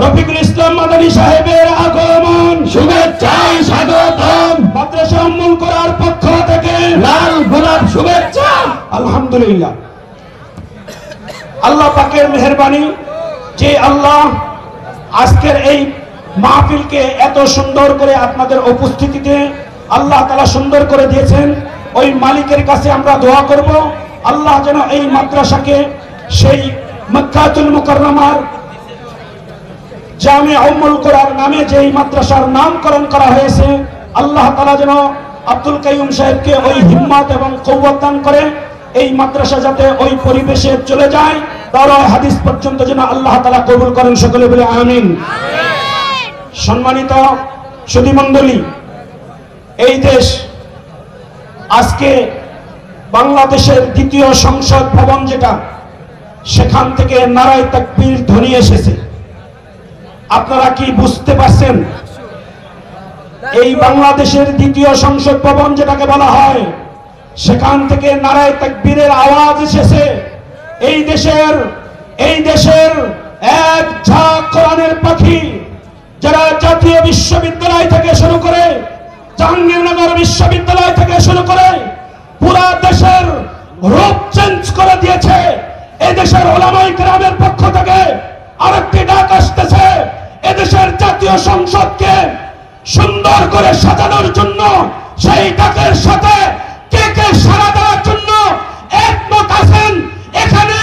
রফিকুল ইসলাম মাদানী সাহেবের আগমন, শুভেচ্ছায় স্বাগতম। মাদ্রাসা উম্মুল কোরআর পক্ষ থেকে লাল গোলাপ শুভেচ্ছা। আলহামদুলিল্লাহ। আল্লাহ পাকের মেহেরবানি যে আল্লাহ আজকের এই মাহফিলকে এত সুন্দর করে আপনাদের উপস্থিতিতে আল্লাহ তাআলা সুন্দর করে দিয়েছেন। ওই মালিকের কাছে আমরা দোয়া করব আল্লাহ যেন এই মাদ্রাসাকে সেই মক্কাতুল মুকাররমার জামিয়া উম্মুল কোরআন নামে যেই মাদ্রাসার নামকরণ করা হয়েছে, আল্লাহ তাআলা যেন আব্দুল কাইয়ুম সাহেবকে ওই হিম্মত এবং কওয়াত দান করে এই মাদ্রাসা যাতে ওই পরিবেশে চলে যায়, তার হাদিস পর্যন্ত যেন আল্লাহ তাআলা কবুল করেন। সকলে বলে আমিন। সম্মানিত সুধীমণ্ডলী, এই দেশ আজকে বাংলাদেশের দ্বিতীয় সংসদ ভবন যেটা, সেখান থেকে নারায়ে তাকবীর ধ্বনি এসেছে। আপনারা কি বুঝতে পারছেন? এই বাংলাদেশের দ্বিতীয় সংসদ ভবন যেটাকে বলা হয়, সেখান থেকে নারায়ে তাকবীরের আওয়াজ এসেছে। এই দেশের এক ঝাঁক কোরআনের পাখি যারা জাতীয় বিশ্ববিদ্যালয় থেকে শুরু করে, জাহাঙ্গীরনগর বিশ্ববিদ্যালয় থেকে শুরু করে পুরা দেশের রূপ চেঞ্জ করে দিয়েছে। এই দেশের উলামায়ে কেরামের পক্ষ থেকে আরেকটি ডাক আসতেছে, এদেশের জাতীয় সংসদকে সুন্দর করে সাজানোর জন্য। সেই ডাকের সাথে কে কে সাড়া দেওয়ার জন্য একমত আছেন? এখানে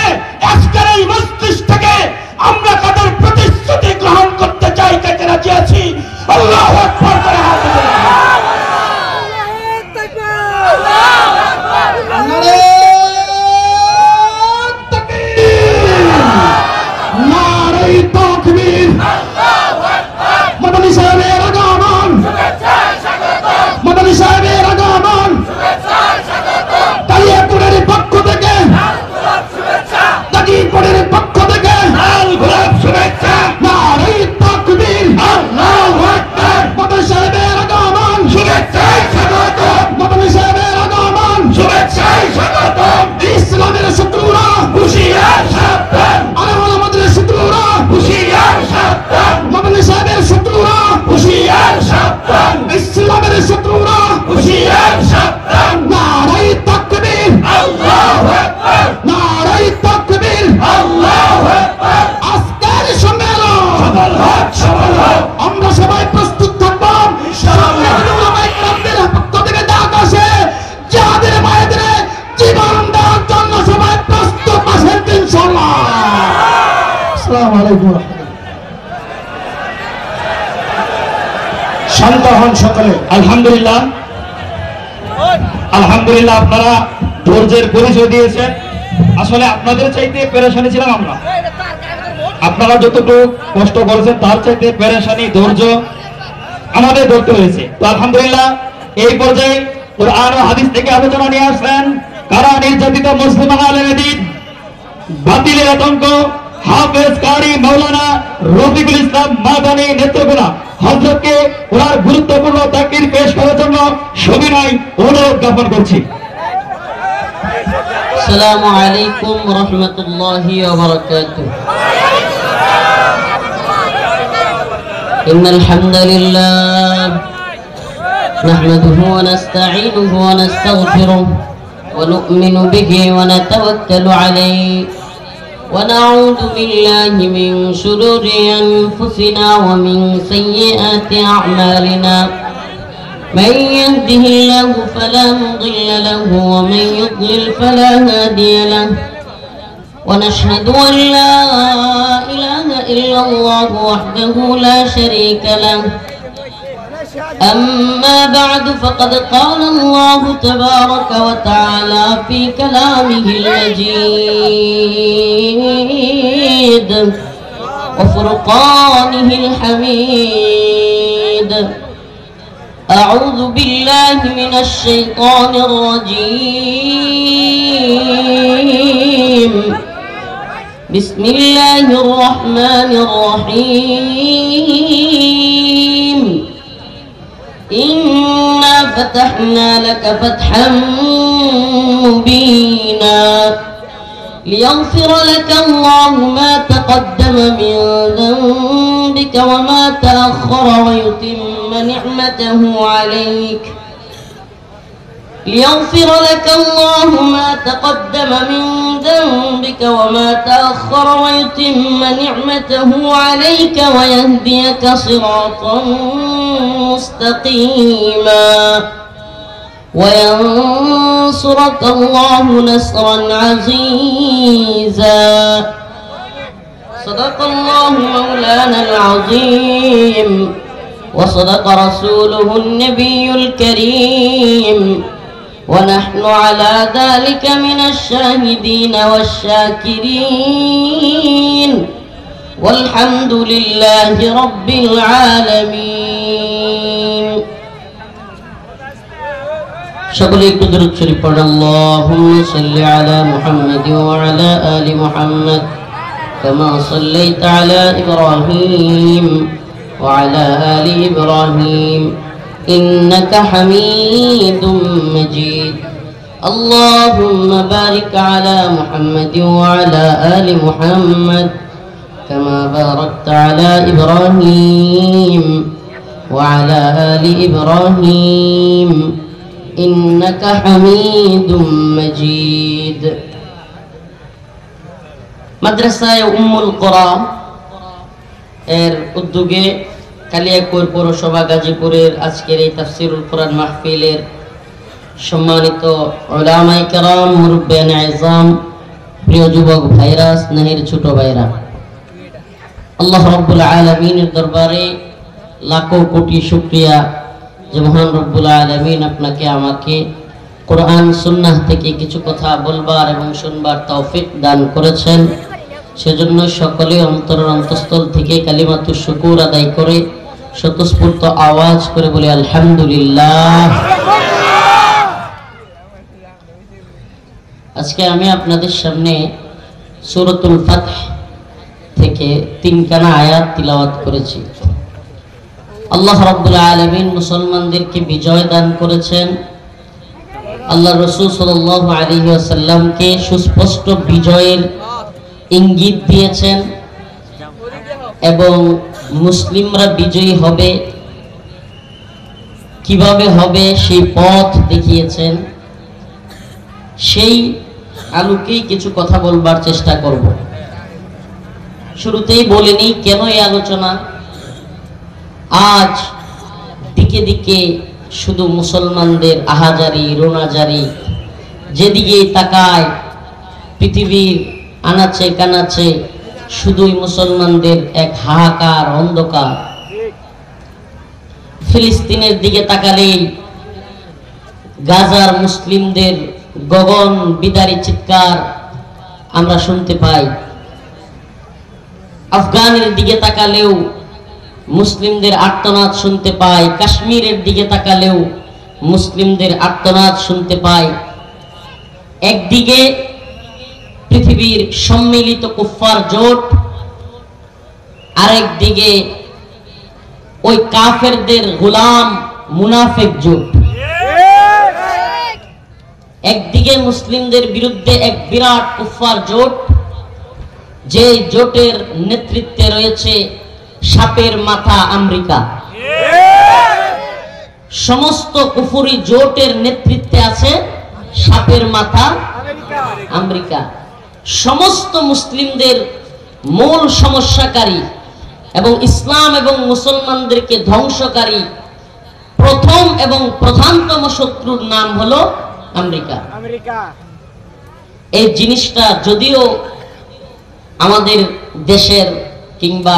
আজকের এই মজলিস থেকে আমরা তাদের প্রতিশ্রুতি গ্রহণ করতে চাই, কে কে রাজি আছি? আল্লাহু আকবার করে হাত তুলে নারায়ে তাকবীর। মাদানী সাহেবের আগমন, মাদানী সাহেবের আগমন। কালিয়াকৈরের পক্ষ থেকে, গাজীপুরের পক্ষ থেকে লাল গোলাপ শুভেচ্ছা। নারায়ে তাকবীর। আল্লাহু আকবার। মাদানী সাহেবের আগমন, শুভেচ্ছায় স্বাগতম। মাদানী সাহেবের আগমন। শুভেচ্ছায় স্বাগতম। ইসলামের শত্রুরা হুঁশিয়ার সাবধান, আমাদের শত্রুরা, হুঁশিয়ার সাবধান, মাদানী সাহেবের শত্রুরা, হুঁশিয়ার সাবধান, ইসলামের শত্রুরা। হুঁশিয়ার সাবধান। নারায়ে তাকবীর, আল্লাহু আকবার, নারায়ে তাকবীর। আল্লাহু আকবার। আজকের সম্মেলন সফল হোক, সফল হোক। আমরা সবাই প্রস্তুত থাকবো। ইনশাআল্লাহ। উলামায়ে কেরামদের পক্ষ থেকে ডাক আসে, যাদের মায়েদের জীবন দেওয়ার জন্য সবাই প্রস্তুত আছেন ইনশাআল্লাহ। আসসালামু আলাইকুম। শান্ত হন সকলে। আলহামদুলিল্লাহ, আলহামদুলিল্লাহ। আপনারা ধৈর্যের পরিচয় দিয়েছেন। আসলে আপনাদের চাইতে পেরেশানি ছিলাম আমরা। আপনারা যতটুকু কষ্ট করেছেন তার চাইতে পেরেশানি, ধৈর্য আমাদের ধরতে হয়েছে। তো আলহামদুলিল্লাহ, এই পর্যায়ে কুরআন ও হাদিস থেকে আলোচনা নিয়ে আসলেন কারা নির্যাতিত মুসলিম আলেমে দ্বীন, বাতিলের আতঙ্ক, হাফেজ কারি মাওলানা রফিকুল ইসলাম মাদানী নেত্রকোনা হযরতকে ওনার গুরুত্বপূর্ণ তাকরীর পেশ করার জন্য সবিনয় অনুরোধ জ্ঞাপন করছি। السلام عليكم ورحمة الله وبركاته. إن الحمد لله نحمده ونستعينه ونستغفره ونؤمن به ونتوكل عليه ونعوذ بالله من شرور أنفسنا ومن سيئات أعمالنا. من يهده الله فلا مضل له ومن يضلل فلا هادي له. ونشهد أن لا إله إلا الله وحده لا شريك له. أما بعد فقد قال الله تبارك وتعالى في كلامه المجيد وفرقانه الحميد. أعوذ بالله من الشيطان الرجيم. بسم الله الرحمن الرحيم. إنا فتحنا لك فتحا مبينا ليغفر لك الله ما تقدم من ذنبك بك وما تأخر ويتم نعمته عليك ليغفر لك الله ما تقدم من ذنبك وما تأخر ويتم نعمته عليك ويهديك صراطا مستقيما وينصرك الله نصرا عزيزا صدق الله مولانا العظيم وصدق رسوله النبي الكريم ونحن على ذلك من الشاهدين والشاكرين والحمد لله رب العالمين সকলে একটু দরুদ শরীফ পড়ুন আল্লাহুম্মা সাল্লি আলা মুহাম্মাদ ওয়া আলা আলি মুহাম্মাদ কামা সাল্লাইতা আলা ইব্রাহিম ওয়া আলা আলি ইব্রাহিম إنك حميد مجيد اللهم بارك على محمد وعلى آل محمد كما باركت على إبراهيم وعلى آل إبراهيم إنك حميد مجيد مدرسة أم القرى এর উদ্যোগে কালিয়াকৈর পৌরসভা গাজীপুরের আজকের এই তাফসীরুল কোরআন মাহফিলের সম্মানিত উলামায়ে কেরাম, মুরব্বিয়ানে আযম, প্রিয় যুবক ভাইরা, স্নেহের ছোট ভাইরা, আল্লাহ রাব্বুল আলামিনের দরবারে লাখো কোটি শুকরিয়া যে মহান রব্বুল আলামিন আপনাকে আমাকে কোরআন সুন্নাহ থেকে কিছু কথা বলবার এবং শুনবার তৌফিক দান করেছেন। সেজন্য সকলে অন্তরের অন্তঃস্থল থেকে কালিমাতুশ শুকুর আদায় করে স্বতঃস্ফূর্ত আওয়াজ করে বলে আলহামদুলিল্লাহ। আজকে আমি আপনাদের সামনে সূরাতুল ফাতহ থেকে 3 খানা আয়াত তিলাওয়াত করেছি। আল্লাহ রাব্বুল আলামিন মুসলমানদেরকে বিজয় দান করেছেন। আল্লাহ রাসূল সাল্লাল্লাহু আলাইহি ওয়াসাল্লামকে সুস্পষ্ট বিজয়ের ইঙ্গিত দিয়েছেন এবং মুসলিমরা বিজয়ী হবে, কিভাবে হবে সেই পথ দেখিয়েছেন। সেই আলোকেই কিছু কথা বলবার চেষ্টা করব। শুরুতেই বলিনি কেন এই আলোচনা। আজ দিকে দিকে শুধু মুসলমানদের আহাজারি রোনাজারি, যেদিকেই তাকায় পৃথিবীর আনাচে কানাচে শুধুই মুসলমানদের এক হাহাকার অন্ধকার। ফিলিস্তিনের দিকে তাকালেই গাজার মুসলিমদের গগন বিদারী চিৎকার আমরা শুনতে পাই। আফগানের দিকে তাকালেও মুসলিমদের আর্তনাদ শুনতে পাই। কাশ্মীরের দিকে তাকালেও মুসলিমদের আর্তনাদ শুনতে পাই। একদিকে পৃথিবীর সম্মিলিত কুফফার জোট, আরেক দিকে ওই কাফেরদের গোলাম মুনাফিক জোট। একদিকে মুসলিমদের বিরুদ্ধে এক বিরাট কুফফার জোট, যে জোটের নেতৃত্বে রয়েছে সাপের মাথা আমেরিকা। সমস্ত কুফরি জোটের নেতৃত্বে আছে সাপের মাথা আমেরিকা। সমস্ত মুসলিমদের মূল সমস্যাকারী এবং ইসলাম এবং মুসলমানদেরকে ধ্বংসকারী প্রথম এবং প্রধানতম শত্রুর নাম হলো আমেরিকা। এই জিনিসটা যদিও আমাদের দেশের কিংবা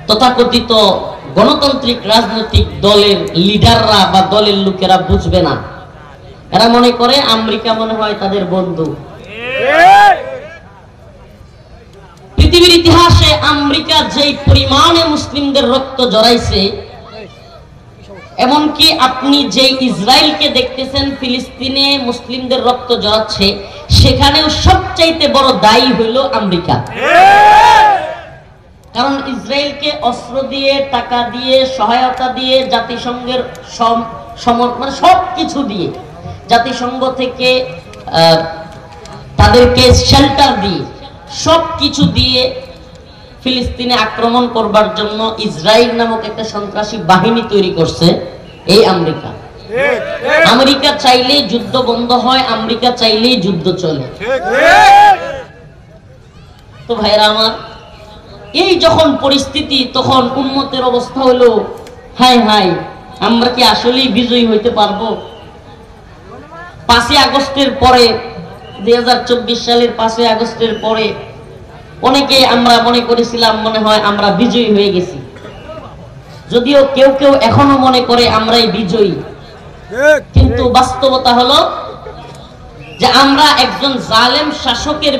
তথাকথিত গণতান্ত্রিক রাজনৈতিক দলের লিডাররা বা দলের লোকেরা বুঝবে না। এরা মনে করে আমেরিকা মনে হয় তাদের বন্ধু। পৃথিবীর ইতিহাসে আমেরিকা যেই পরিমাণে মুসলিমদের রক্ত জড়াইছে, এমনকি আপনি যে ইসরায়েলকে দেখতেছেন ফিলিস্তিনে মুসলিমদের রক্ত জড়াচ্ছে, সেখানেও সবচাইতে বড় দায়ী হইল আমেরিকা। কারণ ইসরায়েলকে অস্ত্র দিয়ে, টাকা দিয়ে, সহায়তা দিয়ে, জাতিসংঘের মানে সবকিছু দিয়ে, জাতিসংঘ থেকে তাদেরকে শেল্টার দিয়ে, সবকিছু দিয়ে ফিলিস্তিনে আক্রমণ করবার জন্য ইসরায়েল নামক একটা সন্ত্রাসী বাহিনী তৈরি করছে এই আমেরিকা। আমেরিকা চাইলেই যুদ্ধ বন্ধ হয়, আমেরিকা চাইলেই যুদ্ধ চলে। তো ভাইরা আমার, এই যখন পরিস্থিতি, তখন উম্মতের অবস্থা হলো হাই হাই, আমরা কি আসলেই বিজয়ী হইতে পারবো? 5 আগস্টের পরে, 2024 সালের 5 আগস্টের পরে অনেকে আমরা মনে করেছিলাম মনে হয় আমরা বিজয়ী হয়ে গেছি, যদিও কেউ কেউ এখনো মনে করে আমরাই বিজয়ী। কিন্তু বাস্তবতা হলো যে আমরা একজন জালেম শাসকের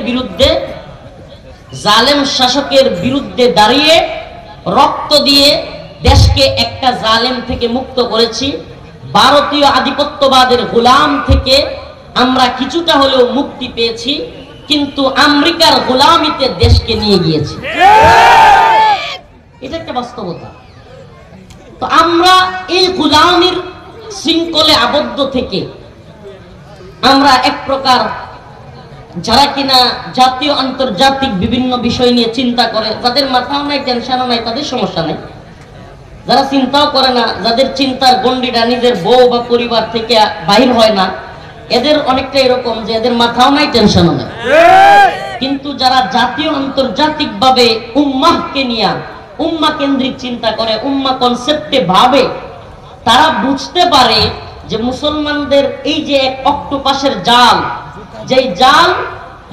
বিরুদ্ধে দাঁড়িয়ে রক্ত দিয়ে দেশকে একটা জালেম থেকে মুক্ত করেছি। ভারতীয় আধিপত্যবাদের গোলাম থেকে আমরা কিছুটা হলেও মুক্তি পেয়েছি, কিন্তু আমেরিকার গোলামিতে দেশকে নিয়ে গিয়েছি। এটা একটা বাস্তবতা। তো আমরা এই গোলামির শৃঙ্খলে আবদ্ধ থেকে আমরা এক প্রকার, যারা কিনা জাতীয় আন্তর্জাতিক বিভিন্ন বিষয় নিয়ে চিন্তা করে, যাদের মাথাও নাই টেনশনও নাই, তাদের সমস্যা নাই। যারা চিন্তাও করে না, যাদের চিন্তার গণ্ডিটা নিজের বউ বা পরিবার থেকে বাহির হয় না, এদের অনেকটা এরকম যে এদের মাথাও নাই টেনশনও নাই। কিন্তু যারা জাতীয় আন্তর্জাতিক ভাবে উম্মাহকে নিয়ে উম্মা কেন্দ্রিক চিন্তা করে, উম্মা কনসেপ্টে ভাবে, তারা বুঝতে পারে যে মুসলমানদের এই যে এক অক্টোপাসের জাল, যেই জাল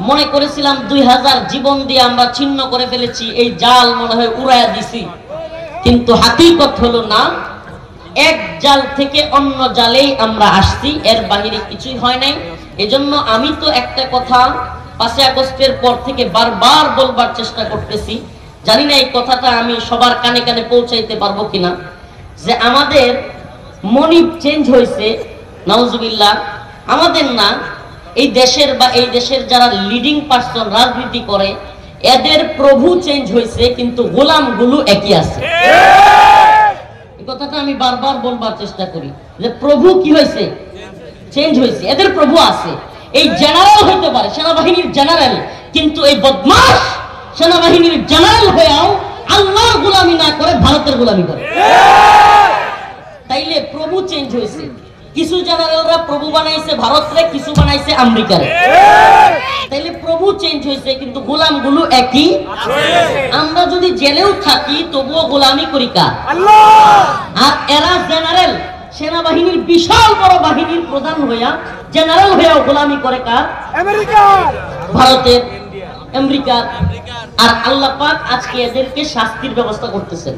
মনে করেছিলাম 2000 জীবন দিয়ে আমরা ছিন্ন করে ফেলেছি, এই জাল মনে হয় উড়াইয়া দিছি, কিন্তু হাকিকত হলো না, এক জাল থেকে অন্য জালেই আমরা আসছি, এর বাহিরে কিছুই হয় নাই। এজন্য আমি তো একটা কথা 5 আগস্টের পর থেকে বারবার বলবার চেষ্টা করতেছি, জানি না এই কথাটা আমি সবার কানে কানে পৌঁছাইতে পারবো কিনা, যে আমাদের মনিব চেঞ্জ হয়েছে, নাউজুবিল্লাহ, আমাদের না, এই দেশের বা এই দেশের যারা লিডিং পার্সন রাজনীতি করে এদের প্রভু চেঞ্জ হয়েছে, কিন্তু গোলামগুলো একই আছে। এই কথাটা আমি বারবার বলবার চেষ্টা করি যে প্রভু কি হয়েছে, চেঞ্জ হয়েছে, এদের প্রভু আছে। এই জেনারেল হইতে পারে, সেনাবাহিনীর জেনারেল, কিন্তু এই বদমাশ সেনাবাহিনীর জেনারেল হয়েও আল্লাহর গোলামি না করে ভারতের গোলামি করে। তাইলে প্রভু চেঞ্জ হয়েছে। কিছু জেনারেলরা প্রভু বানাইছে ভারতরে, কিছু বানাইছে আমেরিকারে। তাইলে প্রভু চেঞ্জ হয়েছে, কিন্তু গোলামগুলো একই। আমরা যদি জেলেও থাকি তবুও গোলামি করি কার? আর এরা জেনারেল, সেনাবাহিনীর বিশাল বড় বাহিনীর প্রধান হইয়া জেনারেল হইয়াও গোলামি করে কার? ভারতের, আমেরিকার। আর আল্লাহ পাক আজকে এদেরকে শাস্তির ব্যবস্থা করতেছেন।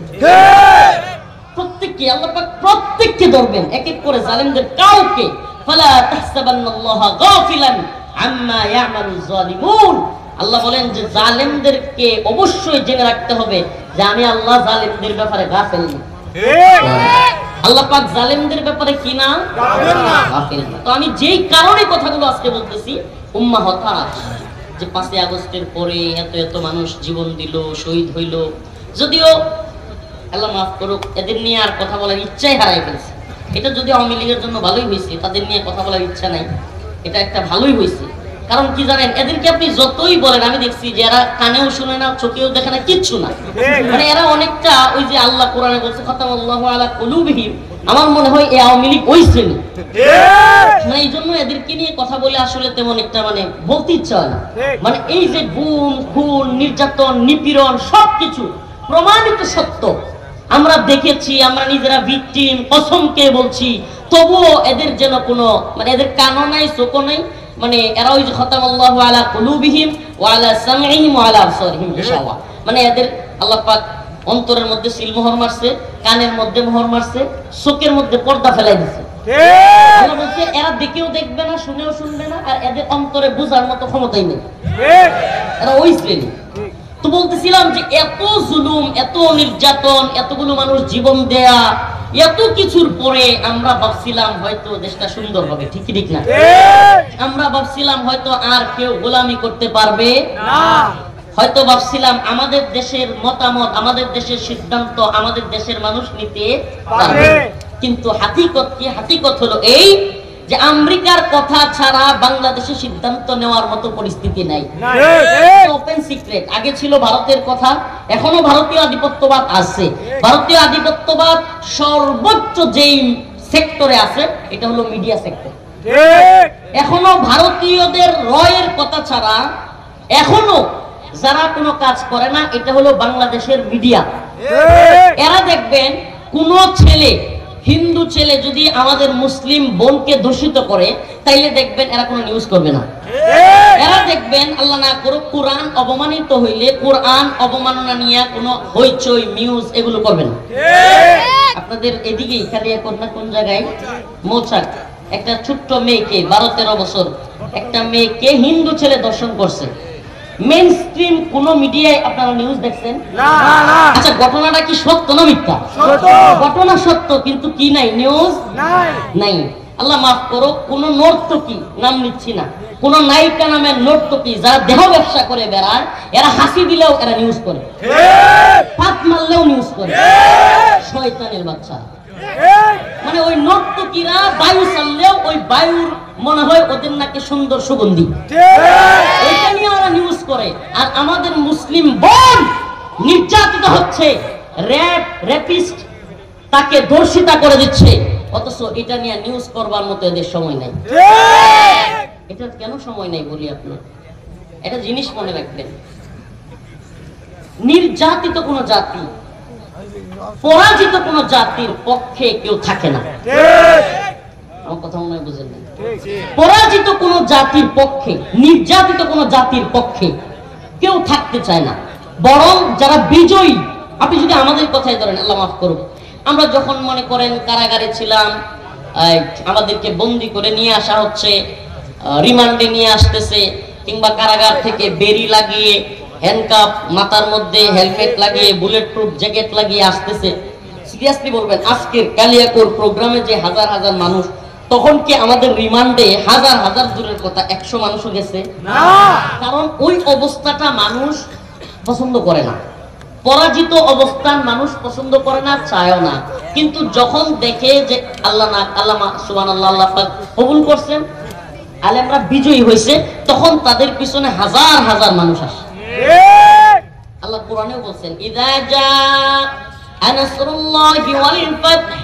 প্রত্যেককে আল্লাহ পাক প্রত্যেককে ধরবেন এক এক করে, জালেমদের কাউকে। ফালা তাহসাবান্নাল্লাহা গাফিলান আম্মা ইয়ামালুজ জালিমুন। আল্লাহ বলেন যে জালেমদেরকে অবশ্যই জেনে রাখতে হবে যে আমি আল্লাহ জালেমদের ব্যাপারে গাফিল না। আল্লাহ পাক জালেমদের ব্যাপারে কি না? গাফিল না। তো আমি যেই কারণে কথাগুলো আজকে বলতেছি, উম্মাহ হতাশ যে 5 আগস্টের পরে এত এত মানুষ জীবন দিল, শহীদ হইল। যদিও আল্লাহ মাফ করুক, এদের নিয়ে আর কথা বলার ইচ্ছাই হারাই ফেলছে। এটা যদি আওয়ামী লীগের জন্য ভালোই হয়েছে, তাদের নিয়ে কথা বলার ইচ্ছা নাই, এটা একটা ভালোই হয়েছে। কারণ কি জানেন, এদেরকে আপনি যতই বলেন, আমি দেখছি যে এরা কানেও শুনে না, চোখেও দেখে না, কিচ্ছু না। মানে এরা অনেকটা ওই যে আল্লাহ কোরআনে বলছে খাতামাল্লাহু আলা কুলুবিহিম, আমার মনে হয় এই আওয়ামী লীগ ওই শ্রেণী। মানে এই জন্য এদেরকে নিয়ে কথা বলে আসলে তেমন একটা মানে বলতে ইচ্ছা হয় না। মানে এই যে গুম, খুন, নির্যাতন, নিপীড়ন সবকিছু প্রমাণিত সত্য, আমরা দেখেছি, আমরা নিজেরা ভিকটিম, কসমকে বলছি, তবুও এদের যেন কোনো মানে এদের কানও নাই, চোখও নাই। মানে এরা ওই যে খাতামাল্লাহু আলা কুলুবিহিম ওয়া আলা সামঈহিম ওয়া আলা আবসারিহিম গিশাওয়া, মানে এদের আল্লাহ পাক অন্তরের মধ্যে সিলমোহর মারছে, কানের মধ্যে মোহর মারছে, চোখের মধ্যে পর্দা ফেলাই দিছে। আল্লাহ বলছে এরা দেখেও দেখবে না, শুনেও শুনবে না, আর এদের অন্তরে বোঝার মতো ক্ষমতাই নেই। এরা ওই শ্রেণী। তো বলতেছিলাম যে এত জুলুম, এত নির্যাতন, এতগুলো মানুষ জীবন দেয়া, এত কিছুর পরে আমরা ভাবছিলাম হয়তো দেশটা সুন্দর হবে, ঠিক ঠিক না? আমরা ভাবছিলাম হয়তো আর কেউ গোলামি করতে পারবে না, হয়তো ভাবছিলাম আমাদের দেশের মতামত, আমাদের দেশের সিদ্ধান্ত আমাদের দেশের মানুষ নিতে পারবে। কিন্তু হাকিকত কি? হাকিকত হলো এই যে আমেরিকার কথা ছাড়া বাংলাদেশে সিদ্ধান্ত নেওয়ার মতো পরিস্থিতি নাই। Open secret. আগে ছিল ভারতের কথা, এখনো ভারতীয় আধিপত্যবাদ আছে। ভারতীয় আধিপত্যবাদ সর্বোচ্চ যেই সেক্টরে আছে এটা হলো মিডিয়া সেক্টর। এখনো ভারতীয়দের রয়ের কথা ছাড়া এখনো যারা কোনো কাজ করে না এটা হলো বাংলাদেশের মিডিয়া। এরা দেখবেন কোন ছেলে, হিন্দু ছেলে যদি আমাদের মুসলিম বোনকে দূষিত করে তাইলে দেখবেন এরা কোনো নিউজ করবে না। এরা দেখবেন আল্লাহ না করুক কোরআন অবমানিত হইলে কোরআন অবমাননা নিয়ে কোনো হইচই নিউজ এগুলো করবে না। আপনাদের এদিকেই খালি এখন না কোন জায়গায় মৌচাক একটা ছোট্ট মেয়েকে 12-13 বছর একটা মেয়েকে হিন্দু ছেলে দর্শন করছে। মেইন স্ট্রিম কোন মিডিয়ায় আপনারা নিউজ দেখছেন? আচ্ছা ঘটনাটা কি সত্য না মিথ্যা? ঘটনা সত্য, কিন্তু কি নাই? নিউজ নাই। আল্লাহ মাফ করো, কোন নর্তকী, নাম নিচ্ছি না, কোন নায়িকা নামের নর্তকী যারা দেহ ব্যবসা করে বেড়ায়, এরা হাসি দিলেও এরা নিউজ করে, পাত মারলেও নিউজ করে। শয়তানের বাচ্চা। মানে ওই নর্তকীরা বায়ু চাললেও ওই বায়ুর মনে হয় ওদের নাকি সুন্দর সুগন্ধি, এটা নিয়ে ওরা নিউজ করে। আর আমাদের মুসলিম বোন নির্যাতিত হচ্ছে, রেপিস্ট তাকে ধর্ষিতা করে দিচ্ছে, অথচ এটা নিয়ে নিউজ করবার মতো এদের সময় নাই। এটা কেন সময় নাই বলি আপনার, এটা জিনিস মনে রাখবেন। নির্যাতিত কোন জাতি, পরাজিত কোন জাতির পক্ষে কেউ থাকে না। আমার কথা মনে হয় বুঝেন না। পরাজিত কোন জাতির পক্ষে, নির্যাতিত কোন জাতির পক্ষে কেউ থাকতে চায় না। বরং যারা বিজয়ী, আপনি যদি আমাদের কথাই ধরেন, আল্লাহ মাফ করুক, আমরা যখন মনে করেন কারাগারে ছিলাম, আমাদেরকে বন্দি করে নিয়ে আসা হচ্ছে, রিমান্ডে নিয়ে আসতেছে, কিংবা কারাগার থেকে বেরি লাগিয়ে, হ্যান্ডকাপ, মাথার মধ্যে হেলমেট লাগিয়ে, বুলেট প্রুফ জ্যাকেট লাগিয়ে আসতেছে। সিরিয়াসলি বলবেন, আজকের কালিয়াকৈর প্রোগ্রামে যে হাজার হাজার মানুষ, তখন কি আমাদের রিমান্ডে হাজার হাজার দূরের কথা 100 মানুষও গেছে না? কারণ ওই অবস্থাটা মানুষ পছন্দ করে না, পরাজিত অবস্থান মানুষ পছন্দ করে না, চায়ও না। কিন্তু যখন দেখে যে আল্লাহ না, আল্লাহ সুবহানাল্লাহ, আল্লাহ পাক কবুল করছেন, আলেমরা বিজয়ী হয়েছে, তখন তাদের পিছনে হাজার হাজার মানুষ আসে। আল্লাহ কোরআনেও বলছেন, ইযা জাআ নাসরুল্লাহি ওয়াল ফাতহ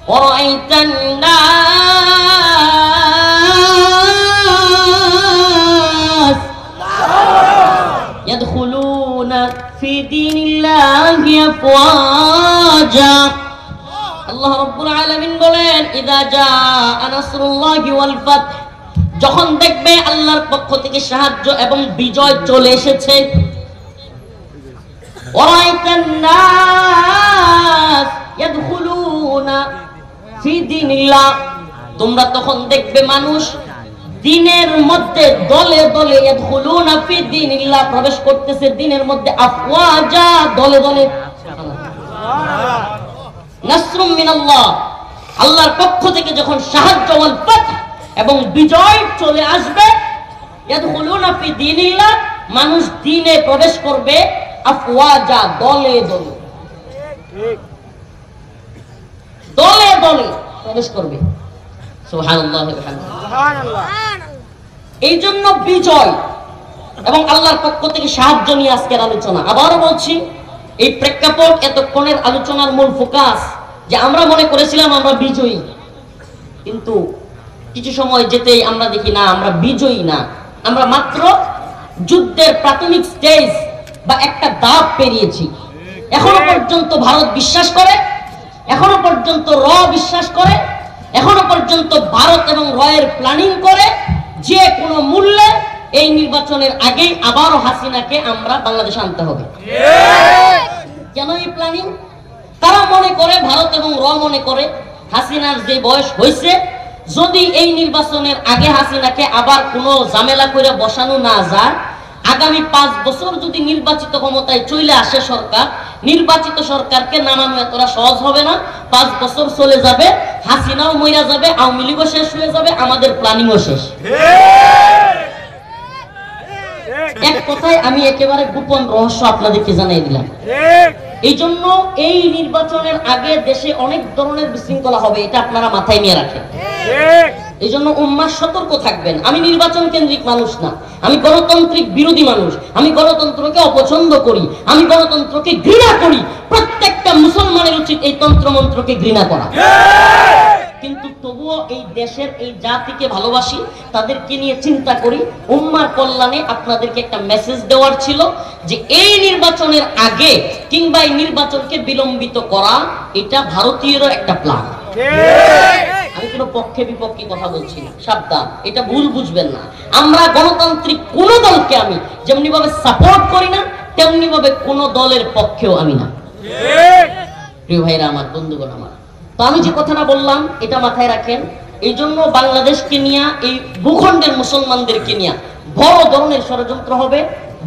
ওয়া রাআইতান নাস ইয়াদখুলুনা ফি দীনিল্লাহি আফওয়াজা। আল্লাহ রাব্বুল আলামিন বলেন, ইযা জাআ নাসরুল্লাহি ওয়াল ফাতহ, যখন দেখবে আল্লাহর পক্ষ থেকে সাহায্য এবং বিজয় চলে এসেছে, ওয়ারাইতান নাস ইয়াদখুলুনা ফি দীনিল্লাহ, তোমরা তখন দেখবে মানুষ দ্বীনের মধ্যে দলে দলে, ইয়াদখুলুনা ফি দীনিল্লাহ, প্রবেশ করতেছে দ্বীনের মধ্যে, আফওয়াজা, দলে দলে। নাসরুম মিনাল্লাহ, আল্লাহর পক্ষ থেকে যখন সাহায্য ওয়াল ফাতহ এবং বিজয় চলে আসবে, ইয়াদখুলুনা ফি দীনিল্লাহ, মানুষ দ্বীনে প্রবেশ করবে, আফওয়াজা, দলে দলে, দলে দলে প্রবেশ করবে। সুবহানাল্লাহ ওয়া বিহামদিহি। এই জন্য বিজয় এবং আল্লাহর পক্ষ থেকে সাহায্য নিয়ে আজকের আলোচনা। আবারও বলছি, এই প্রেক্ষাপট, এতক্ষণের আলোচনার মূল ফোকাস যে আমরা মনে করেছিলাম আমরা বিজয়ী, কিন্তু কিছু সময় যেতেই আমরা দেখি না, আমরা বিজয়ী না, আমরা মাত্র যুদ্ধের প্রাথমিক স্টেজ বা একটা ধাপ পেরিয়েছি। এখনো পর্যন্ত ভারত বিশ্বাস করে, এখনো পর্যন্ত র বিশ্বাস করে, এখনো পর্যন্ত ভারত এবং রয়ের প্ল্যানিং করে যে কোনো মূল্যে এই নির্বাচনের আগেই আবারও হাসিনাকে আমরা বাংলাদেশে আনতে হবে। কেন এই প্ল্যানিং? তারা মনে করে, ভারত এবং র মনে করে, হাসিনার যে বয়স হয়েছে, যদি এই নির্বাচনের আগে হাসিনাকে আবার কোনো ঝামেলা করে বসানো না যায়, আগামী 5 বছর যদি নির্বাচিত ক্ষমতায় চলে আসে সরকার, নির্বাচিত সরকারকে নামানো এতটা সহজ হবে না। 5 বছর চলে যাবে, হাসিনাও মইরা যাবে, আওয়ামী লীগও শেষ হয়ে যাবে, আমাদের প্ল্যানিংও শেষ। এক কথায় আমি একেবারে গোপন রহস্য আপনাদেরকে জানিয়ে দিলাম। এই জন্য এই নির্বাচনের আগে দেশে অনেক ধরনের বিশৃঙ্খলা হবে, এটা আপনারা মাথায় নিয়ে রাখেন। এই জন্য উম্মাহ সতর্ক থাকবেন। আমি নির্বাচন কেন্দ্রিক মানুষ না, আমি গণতান্ত্রিক বিরোধী মানুষ, আমি গণতন্ত্রকে অপছন্দ করি, আমি গণতন্ত্রকে ঘৃণা করি। প্রত্যেকটা মুসলমানের উচিত এই তন্ত্রমন্ত্রকে ঘৃণা করা। কিন্তু তবুও এই দেশের এই জাতিকে ভালোবাসি, তাদেরকে নিয়ে চিন্তা করি। উম্মার কল্যাণে আপনাদেরকে একটা মেসেজ দেওয়ার ছিল যে এই নির্বাচনের আগে কিংবা এই নির্বাচনকে বিলম্বিত করা, এটা ভারতীয়রও একটা প্ল্যান। আমি কোনো পক্ষে বিপক্ষে কথা বলছি না, সাবধান, এটা ভুল বুঝবেন না। আমরা গণতান্ত্রিক কোন দলকে আমি যেমনি ভাবে সাপোর্ট করি না, তেমনি ভাবে কোন দলের পক্ষেও আমি না। প্রিয় ভাইরা আমার, বন্ধুগণ আমার, তো আমি যে কথাটা বললাম এটা মাথায় রাখেন। এই জন্য বাংলাদেশকে নিয়ে, এই ভূখণ্ডের মুসলমানদেরকে নিয়ে বড় ধরনের ষড়যন্ত্র হবে,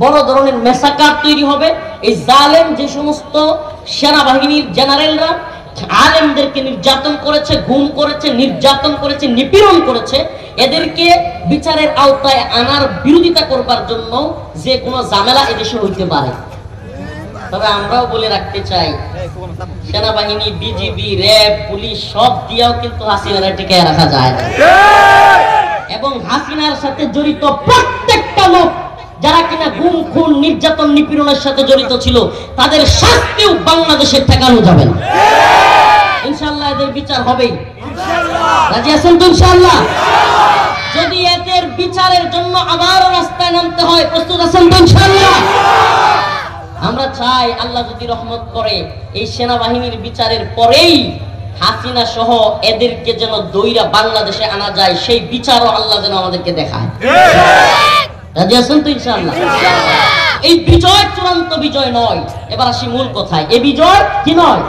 বড় ধরনের মেসাকার তৈরি হবে। এই জালেম যে সমস্ত সেনাবাহিনীর জেনারেলরা আলেমদেরকে নির্যাতন করেছে, গুম করেছে, নির্যাতন করেছে, নিপীড়ন করেছে, এদেরকে বিচারের আওতায় আনার বিরোধিতা করবার জন্য যে কোনো ঝামেলা এদেশে হইতে পারে। তবে আমরাও বলে রাখতে চাই, সেনাবাহিনী, বিজিবি, র্যাব, পুলিশ সব দিয়েও কিন্তু হাসিনার টিকে রাখা যায় না। এবং হাসিনার সাথে জড়িত প্রত্যেকটা লোক যারা কিনা গুম, খুন, নির্যাতন, নিপীড়নের সাথে জড়িত ছিল, তাদের শাস্তিও বাংলাদেশে ঠেকানো যাবে না। ইনশাআল্লাহ এদের বিচার হবেই। রাজি আছেন তো ইনশাআল্লাহ? যদি এদের বিচারের জন্য আবারও রাস্তায় নামতে হয়, প্রস্তুত আছেন তো ইনশাআল্লাহ? আমরা চাই আল্লাহ যদি রহমত করে এই সেনাবাহিনীর বিচারের পরেই হাসিনা সহ এদেরকে যেন দইরা বাংলাদেশে আনা যায়, সেই বিচারও আল্লাহ যেন আমাদেরকে দেখায়। রাজি আছেন তো ইনশাআল্লাহ? এই বিজয় চূড়ান্ত বিজয় নয়। এবার আসি মূল কথায়, এই বিজয় কি নয়?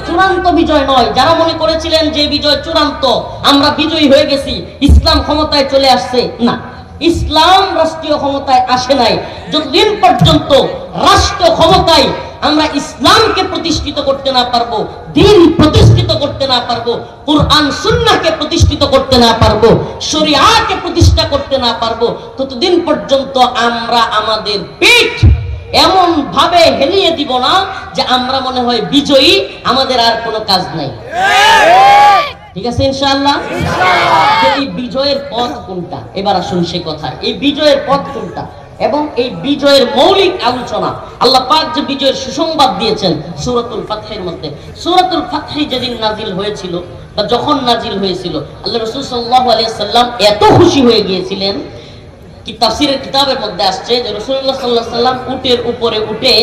চূড়ান্ত বিজয় নয়। যারা মনে করেছিলেন যে বিজয় চূড়ান্ত, আমরা বিজয়ী হয়ে গেছি, ইসলাম ক্ষমতায় চলে আসছে, না, ইসলাম রাষ্ট্রীয় ক্ষমতায় আসে নাই। যতদিন পর্যন্ত রাষ্ট্র ক্ষমতায় আমরা ইসলামকে প্রতিষ্ঠিত করতে না পারবো, দ্বীন প্রতিষ্ঠিত করতে না পারবো, কুরআন সুন্নাহকে প্রতিষ্ঠিত করতে না পারবো, শরিয়াহকে প্রতিষ্ঠা করতে না পারবো, ততদিন পর্যন্ত আমরা আমাদের পিঠ এমন ভাবে হেলিয়ে দিব না যে আমরা মনে হয় বিজয়ী, আমাদের আর কোনো কাজ নাই। ঠিক আছে ইনশাআল্লাহ? এই বিজয়ের পথ কোনটা? এবার আসুন সে কথা, এই বিজয়ের পথ কোনটা এবং এই বিজয়ের মৌলিক আলোচনা। আল্লাহ পাক যে বিজয়ের সুসংবাদ দিয়েছেন সূরাতুল ফাতহের মধ্যে। সূরাতুল ফাতহ যেদিন নাজিল হয়েছিল বা যখন নাজিল হয়েছিল, আল্লাহ রাসূল সাল্লাল্লাহু আলাইহি সাল্লাম এত খুশি হয়ে গিয়েছিলেন, কি তাফসীরের কিতাবের মধ্যে আসছে যে রাসূলুল্লাহ সাল্লাল্লাহু আলাইহি সাল্লাম উটের উপরে উঠে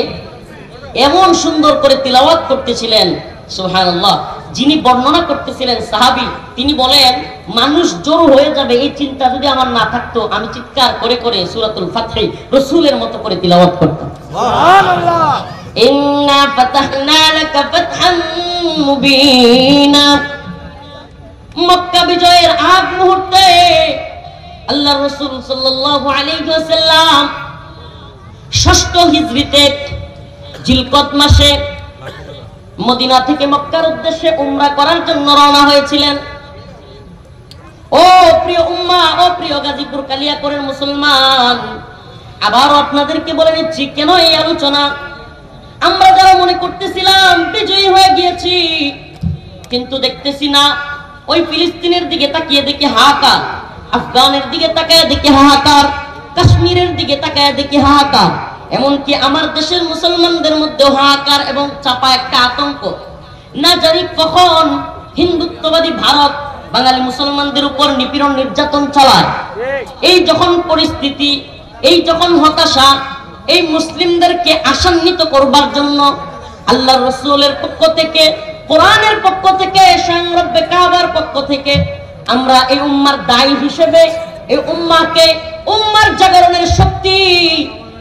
এমন সুন্দর করে তিলাওয়াত করতেছিলেন, সুবহানাল্লাহ। যিনি বর্ণনা করতেছিলেন সাহাবী, তিনি বলেন মানুষ জড়ো হয়ে যাবে এই চিন্তা যদি আমার না থাকতো, আমি চিৎকার করে করে সূরাতুল ফাতহ রাসূলের মতো করে তিলাওয়াত করতাম। সুবহানাল্লাহ। ইন্না ফাতাহনা লাকা ফাতহান মুবিনা। মক্কা বিজয়ের আগ মুহূর্তে আল্লাহর রাসূল সাল্লাল্লাহু আলাইহি ওয়াসাল্লাম ৬ষ্ঠ হিজরিতে জিলকদ মাসে মদিনা থেকে মক্কার উদ্দেশ্যে উমরা করার জন্য রওনা হয়েছিলেন। ও প্রিয় উম্মাহ, ও প্রিয় গাজীপুর কালিয়াকৈরের মুসলমান, আবার আপনাদেরকে বলে নিচ্ছি, কেন এই আলোচনা? আমরা যারা মনে করতেছিলাম বিজয়ী হয়ে গিয়েছি, কিন্তু দেখতেছি না। ওই ফিলিস্তিনের দিকে তাকিয়ে দেখি হাহাকার, আফগানের দিকে তাকায় দেখি হাহাকার, কাশ্মীরের দিকে তাকায় দেখি হাহাকার, এমনকি আমার দেশের মুসলমানদের মধ্যে হাহাকার এবং চাপা একটা আতঙ্ক। না জানি কখন হিন্দুত্ববাদী ভারত বাঙালি মুসলমানদের উপর নিপীড়ন নির্যাতন চালায়। এই যখন পরিস্থিতি, এই যখন হতাশা, এই মুসলিমদেরকে আশান্বিত করবার জন্য আল্লাহর রাসূলের পক্ষ থেকে, কোরআনের পক্ষ থেকে, স্বয়ং রব্বে কাবার পক্ষ থেকে আমরা এই উম্মার দায়ী হিসেবে এই উম্মাকে, উম্মার জাগরণের শক্তি,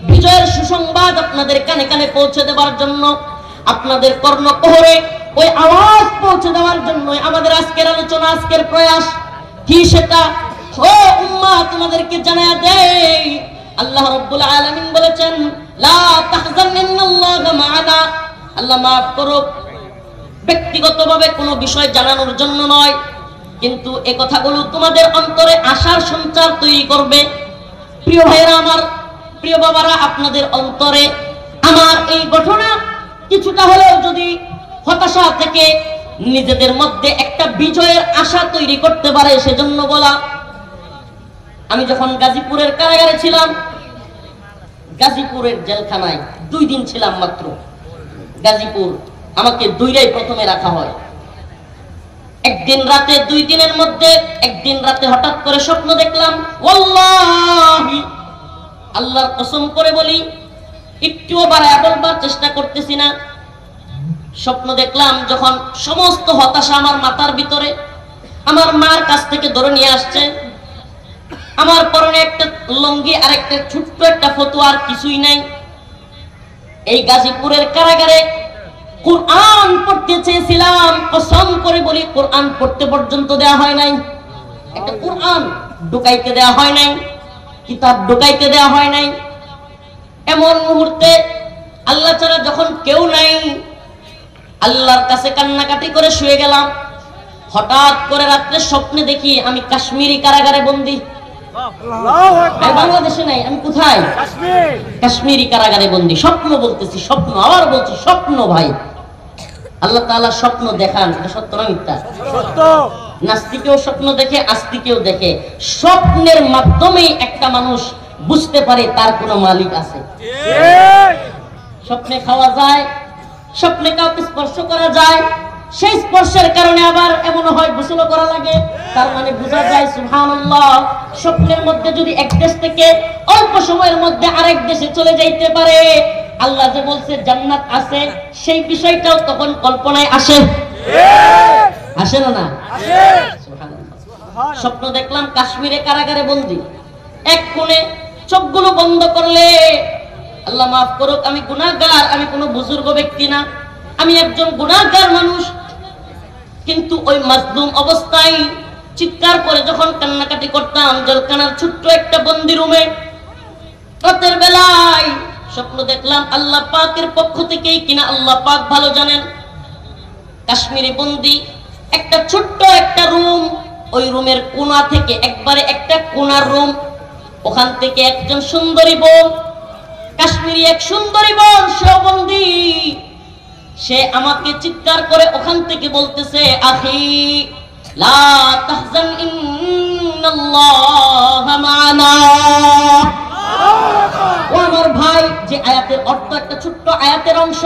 বিজয়ের সুসংবাদ আপনাদের কানে কানে পৌঁছে দেওয়ার জন্য, আপনাদের কর্ণকুহরে ওই আওয়াজ পৌঁছে দেওয়ার জন্য আমাদের আজকের আলোচনা, আজকের প্রয়াস। কি সেটা? ও উম্মাহ, তোমাদেরকে জানায়া দেই, আল্লাহ রাব্বুল আলামিন বলেছেন, লা তাহজান ইন্নাল্লাহা মা'ানা। আল্লাহ মাফ করো, ব্যক্তিগতভাবে কোনো বিষয় জানানোর জন্য নয়, কিন্তু এই কথাগুলো তোমাদের অন্তরে আশার সঞ্চার তৈরি করবে। প্রিয় ভাইরা আমার, প্রিয় বাবারা, আপনাদের অন্তরে আমার এই ঘটনা কিছুটা হলেও যদি হতাশা থেকে নিজেদের মধ্যে একটা বিজয়ের আশা তৈরি করতে পারে, সেজন্য বলা। আমি যখন গাজীপুরের কারাগারে ছিলাম, গাজীপুরের জেলখানায় 2 দিন ছিলাম মাত্র। গাজীপুর আমাকে 2টাই প্রথমে রাখা হয়। একদিন রাতে, 2 দিনের মধ্যে একদিন রাতে হঠাৎ করে স্বপ্ন দেখলাম। ওয়াল্লাহি, আল্লাহর কসম করে বলি, একটুও বাড়ায় বলবার চেষ্টা করতেছি না। স্বপ্ন দেখলাম যখন সমস্ত হতাশা আমার মাথার ভিতরে, আমার মার কাছ থেকে ধরে নিয়ে আসছে, আমার পরনে একটা লুঙ্গি আর একটা ছোট্ট একটা ফতুয়া, আর কিছুই নাই। এই গাজীপুরের কারাগারে কুরআন পড়তে চেয়েছিলাম, কসম করে বলি কুরআন পড়তে পর্যন্ত দেয়া হয় নাই। একটা কুরআন ঢুকাইতে দেয়া হয় নাই, কিতাব ঢুকাইতে দেয়া হয় নাই। এমন মুহূর্তে আল্লাহ ছাড়া যখন কেউ নাই, আল্লাহর কাছে কান্নাকাটি করে শুয়ে গেলাম। হঠাৎ করে রাত্রে স্বপ্নে দেখি আমি কাশ্মীরি কারাগারে বন্দী। আমি বাংলাদেশে নাই, আমি কোথায়? কাশ্মীরি কারাগারে বন্দী। স্বপ্ন বলতেছি, স্বপ্ন, আবার বলছি স্বপ্ন। ভাই, আল্লাহ তাআলা স্বপ্ন দেখান, এটা সত্য না মিথ্যা? সত্য। নাস্তিকেও স্বপ্ন দেখে, আস্তিকেও দেখে। স্বপ্নের মাধ্যমেই একটা মানুষ বুঝতে পারে তার কোনো মালিক আছে। স্বপ্নে খাওয়া যায়, স্বপ্নে কাউকে স্পর্শ করা যায়, সেই স্পর্শের কারণে আবার এমন হয় গোসল করা লাগে। তার মানে বোঝা যায় সুবহানাল্লাহ, স্বপ্নের মধ্যে যদি এক দেশ থেকে অল্প সময়ের মধ্যে আরেক দেশে চলে যাইতে পারে, আল্লাহ যে বলছে জান্নাত আছে, সেই বিষয়টাও তখন কল্পনায় আসে। আসে না? না সুবহানাল্লাহ। স্বপ্ন দেখলাম কাশ্মীরে কারাগারে বন্দী। এক কোণে চোখগুলো বন্ধ করলে, আল্লাহ মাফ করুক, আমি গুনাহগার, আমি কোনো বুজুর্গ ব্যক্তি না, আমি একজন গুনাহগার মানুষ। কিন্তু ওই মাজলুম অবস্থায় চিৎকার করে যখন কান্নাকাটি করতাম জেলখানার ছোট্ট একটা বন্দি রুমে, রাতের বেলায় স্বপ্ন দেখলাম আল্লাহ পাকের পক্ষ থেকেই কিনা, আল্লাহ পাক ভালো জানেন, কাশ্মীরি বন্দি, একটা ছোট্ট একটা রুম। ওই রুমের কোণা থেকে, একবারে একটা কোণার রুম, ওখান থেকে একজন সুন্দরী বোন, কাশ্মীরি এক সুন্দরী বোন, সে বন্দি। সে আমাকে চিৎকার করে ওখান থেকে বলতেছে, আখি লা তাহজান ইন্নাল্লাহা মা'ানা। ও আমার ভাই, যে আয়াতের অর্থ একটা ছোট্ট আয়াতের অংশ,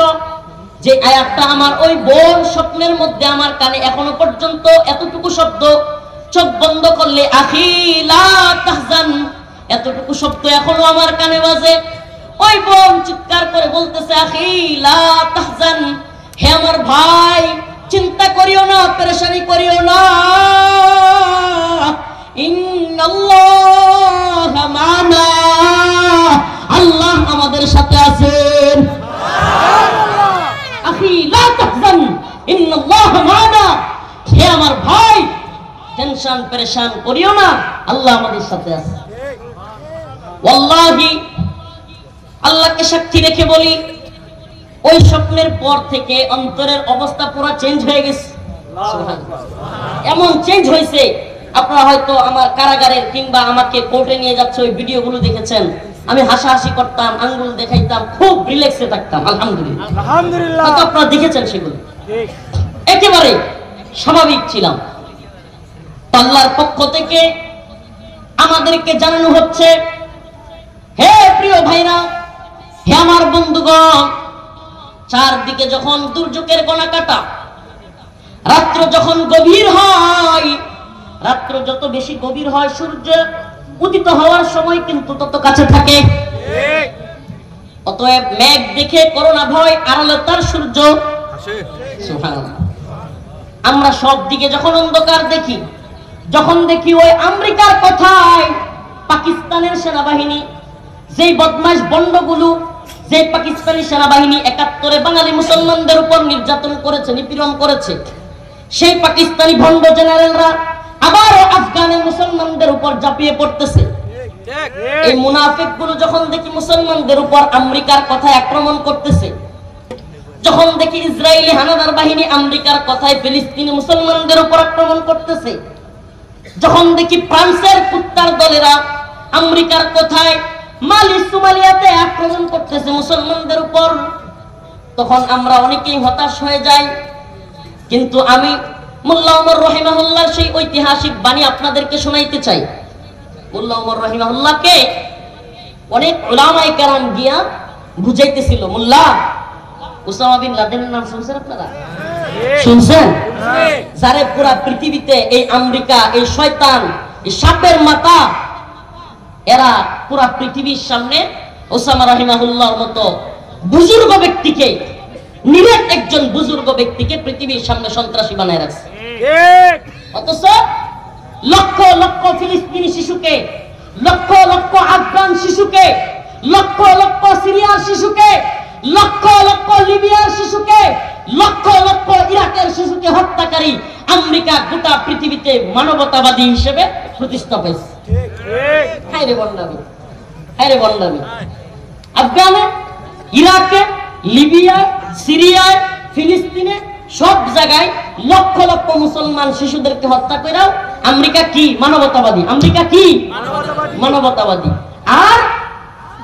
যে আয়াতটা আমার ওই বোন স্বপ্নের মধ্যে আমার কানে এখনো পর্যন্ত এতটুকু শব্দ, চোখ বন্ধ করলে আখি লা তাহজান, এতটুকু শব্দ এখনো আমার কানে বাজে। ওই বোন চিৎকার করে বলতেছে, আখি লা তাহজান, হে আমার ভাই, চিন্তা করিও না, পেরেশানি করিও না, ইন্নাল্লাহা মা'ানা, আল্লাহ আমাদের সাথে আছেন। আখি লা তাহজান ইন্নাল্লাহা মা'ানা, হে আমার ভাই, টেনশন পেরেশান করিও না, আল্লাহ আমাদের সাথে আছে। ওয়াল্লাহি, আল্লাহকে সাক্ষী রেখে বলি, ওই স্বপ্নের পর থেকে অন্তরের অবস্থা পুরো চেঞ্জ হয়ে গেছে। এমন চেঞ্জ হয়েছে, আপনারা হয়তো আমার কারাগারের কিংবা আমাকে কোর্টে নিয়ে যাচ্ছে ওই ভিডিওগুলো দেখেছেন। আমি হাসাহাসি করতাম, আঙ্গুল দেখাইতাম, খুব রিল্যাক্সে থাকতাম। আলহামদুলিল্লাহ, আলহামদুলিল্লাহ, আপনারা দেখেছেন সেগুলো, একেবারে স্বাভাবিক ছিলাম। আল্লাহর পক্ষ থেকে আমাদেরকে জানানো হচ্ছে, হে প্রিয় ভাইরা, হে আমার বন্ধুগণ, চারদিকে যখন দুর্যোগের গোনা কাটা, রাত্র যখন গভীর হয়, রাত্র যত বেশি গভীর হয়, সূর্য উদিত হওয়ার সময় কিন্তু তত কাছে থাকে। অতএব মেঘ দেখে করোনা ভয়, আড়ালে তার সূর্য। সুবহানাল্লাহ। আমরা সব দিকে যখন অন্ধকার দেখি, যখন দেখি ওই আমেরিকার কথায় পাকিস্তানের সেনাবাহিনী, যেই বদমাশ বন্ডগুলো, যে পাকিস্তানি সেনাবাহিনী ৭১-এ বাঙালি মুসলমানদের উপর নির্যাতন করেছে, নিপীড়ন করেছে, সেই পাকিস্তানি ভণ্ড জেনারেলরা আবারও আফগানের মুসলমানদের উপর ঝাঁপিয়ে পড়তেছে। এই মুনাফিকগুলো যখন দেখি মুসলমানদের উপর আমেরিকার কথায় আক্রমণ করতেছে, যখন দেখি ইসরায়েলি হানাদার বাহিনী আমেরিকার কথায় ফিলিস্তিনি মুসলমানদের উপর আক্রমণ করতেছে, যখন দেখি ফ্রান্সের কুত্তার দলেরা আমেরিকার কথায় মালি সোমালিয়াতে আক্রমণ করতেছে মুসলমানদের উপর, তখন আমরা অনেকেই হতাশ হয়ে যাই। কিন্তু আমি মোল্লা ওমর রহিমাহুল্লাহর সেই ঐতিহাসিক বাণী আপনাদেরকে শোনাইতে চাই। মোল্লা ওমর রহিমাহুল্লাহকে অনেক উলামায়ে কেরাম গিয়া বুঝাইতেছিল। মোল্লা, উসামা বিন লাদেনের নাম শুনছেন আপনারা? শুনছেন? যারে পুরা পৃথিবীতে এই আমেরিকা, এই শয়তান, এই সাপের মাথা, এরা পুরা পৃথিবীর সামনে ওসামা রাহিমাহুল্লাহর মতো বুজুর্গ ব্যক্তিকে, নিরেট একজন বুজুর্গ ব্যক্তিকে পৃথিবীর সামনে সন্ত্রাসী বানায় রাখছে। অথচ লক্ষ লক্ষ ফিলিস্তিনি শিশুকে, লক্ষ লক্ষ আফগান শিশুকে, লক্ষ লক্ষ সিরিয়ার শিশুকে, লক্ষ লক্ষ লিবিয়ার শিশুকে, লক্ষ লক্ষ ইরাকের শিশুকে হত্যাকারী আমেরিকা গোটা পৃথিবীতে মানবতাবাদী হিসেবে প্রতিষ্ঠা পেয়েছে। হায়রে বন্ডামি, হায়রে বন্ডামি। আফগানে, ইরাকে, লিবিয়ায়, সিরিয়ায়, ফিলিস্তিনে সব জায়গায় লক্ষ লক্ষ মুসলমান শিশুদেরকে হত্যা করেও আমেরিকা কি মানবতাবাদী? আমেরিকা কি মানবতাবাদী? আর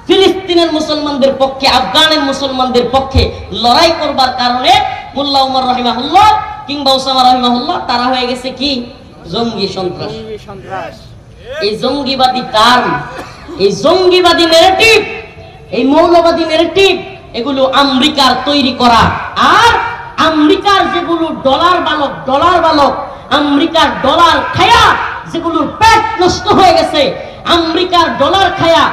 ফিলিস্তিনের মুসলমানদের পক্ষে, আফগানের মুসলমানদের পক্ষে লড়াই করবার কারণে মোল্লা ওমর রহিমাহুল্লাহ কিংবা ওসামা রহিমাহুল্লাহ তারা হয়ে গেছে কি জঙ্গি সন্ত্রাস। এই জঙ্গিবাদী টার্ম, এই জঙ্গিবাদী নেরেটিভ, এই মৌলবাদী নেরেটিভ, এগুলো আমেরিকার তৈরি করা। আর আমেরিকার যেগুলো ডলার বালক, আমেরিকার ডলার খায়া যেগুলোর পেট নষ্ট হয়ে গেছে, আমেরিকার ডলার খায়া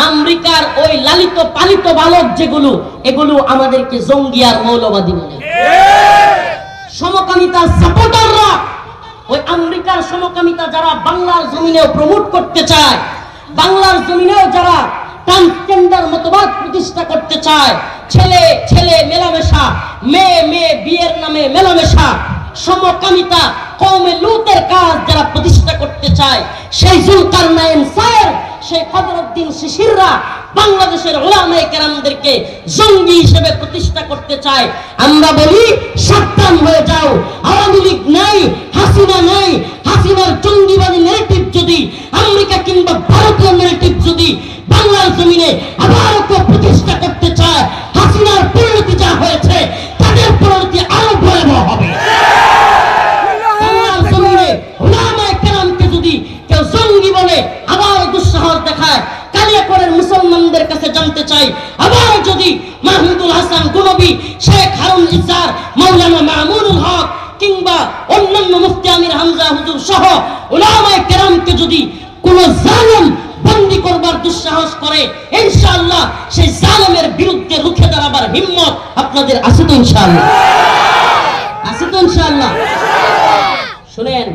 আমেরিকার ওই লালিত পালিত বালক যেগুলো, এগুলো আমাদেরকে জঙ্গি আর মৌলবাদী বলে। সমকামিতার সাপোর্টাররা, ওই আমেরিকার সমকামিতা যারা বাংলার জমিনেও প্রমোট করতে চায়, বাংলার জমিনেও যারা ট্রান্সজেন্ডার মতবাদ প্রতিষ্ঠা করতে চায়, ছেলে ছেলে মেলামেশা, মেয়ে মেয়ে বিয়ের নামে মেলামেশা, সমকামিতা, কওমে লূতের কাজ যারা প্রতিষ্ঠা করতে চায়, সেই জুলকারনাইন সায়ের, সেই কদরউদ্দিন শিশিররা বাংলাদেশের উলামায়ে কেরামদেরকে জঙ্গি হিসেবে প্রতিষ্ঠা করতে চায়। আমরা বলি সাবধান হয়ে যাও, আওয়ামী লীগ নাই, হাসিনা নাই। হাসিনার জঙ্গিবাদী নেরেটিভ যদি, আমেরিকা কিংবা ভারতীয় নেরেটিভ যদি বাংলার জমিনে আবার কেউ প্রতিষ্ঠা করতে চায়, হাসিনার পরিণতি যা হয়েছে তাদের পরিণতি আরো ভয়াবহ হবে। বাংলার জমিনে উলামায়ে কেরামকে যদি কেউ জঙ্গি বলে আবার দুঃসাহস দেখায়, কালিয়াকৈরের মুসলমানদের কাছে জানতে চাই, আবার যদি মাহমুদুল হাসান গনবী, শেখ হারুন ইসার, মাওলানা মামুনুল হক কিংবা অন্যান্য মুফতি আমির হামজা হুজুর সহ উলামায়ে কেরামকে যদি কোন জালেম বন্দী করবার দুঃসাহস করে, ইনশাআল্লাহ সেই জালেমের বিরুদ্ধে রুখে দাঁড়াবার হিম্মত আপনাদের আছে তো? ইনশাআল্লাহ আছে তো? ইনশাআল্লাহ। শুনেন,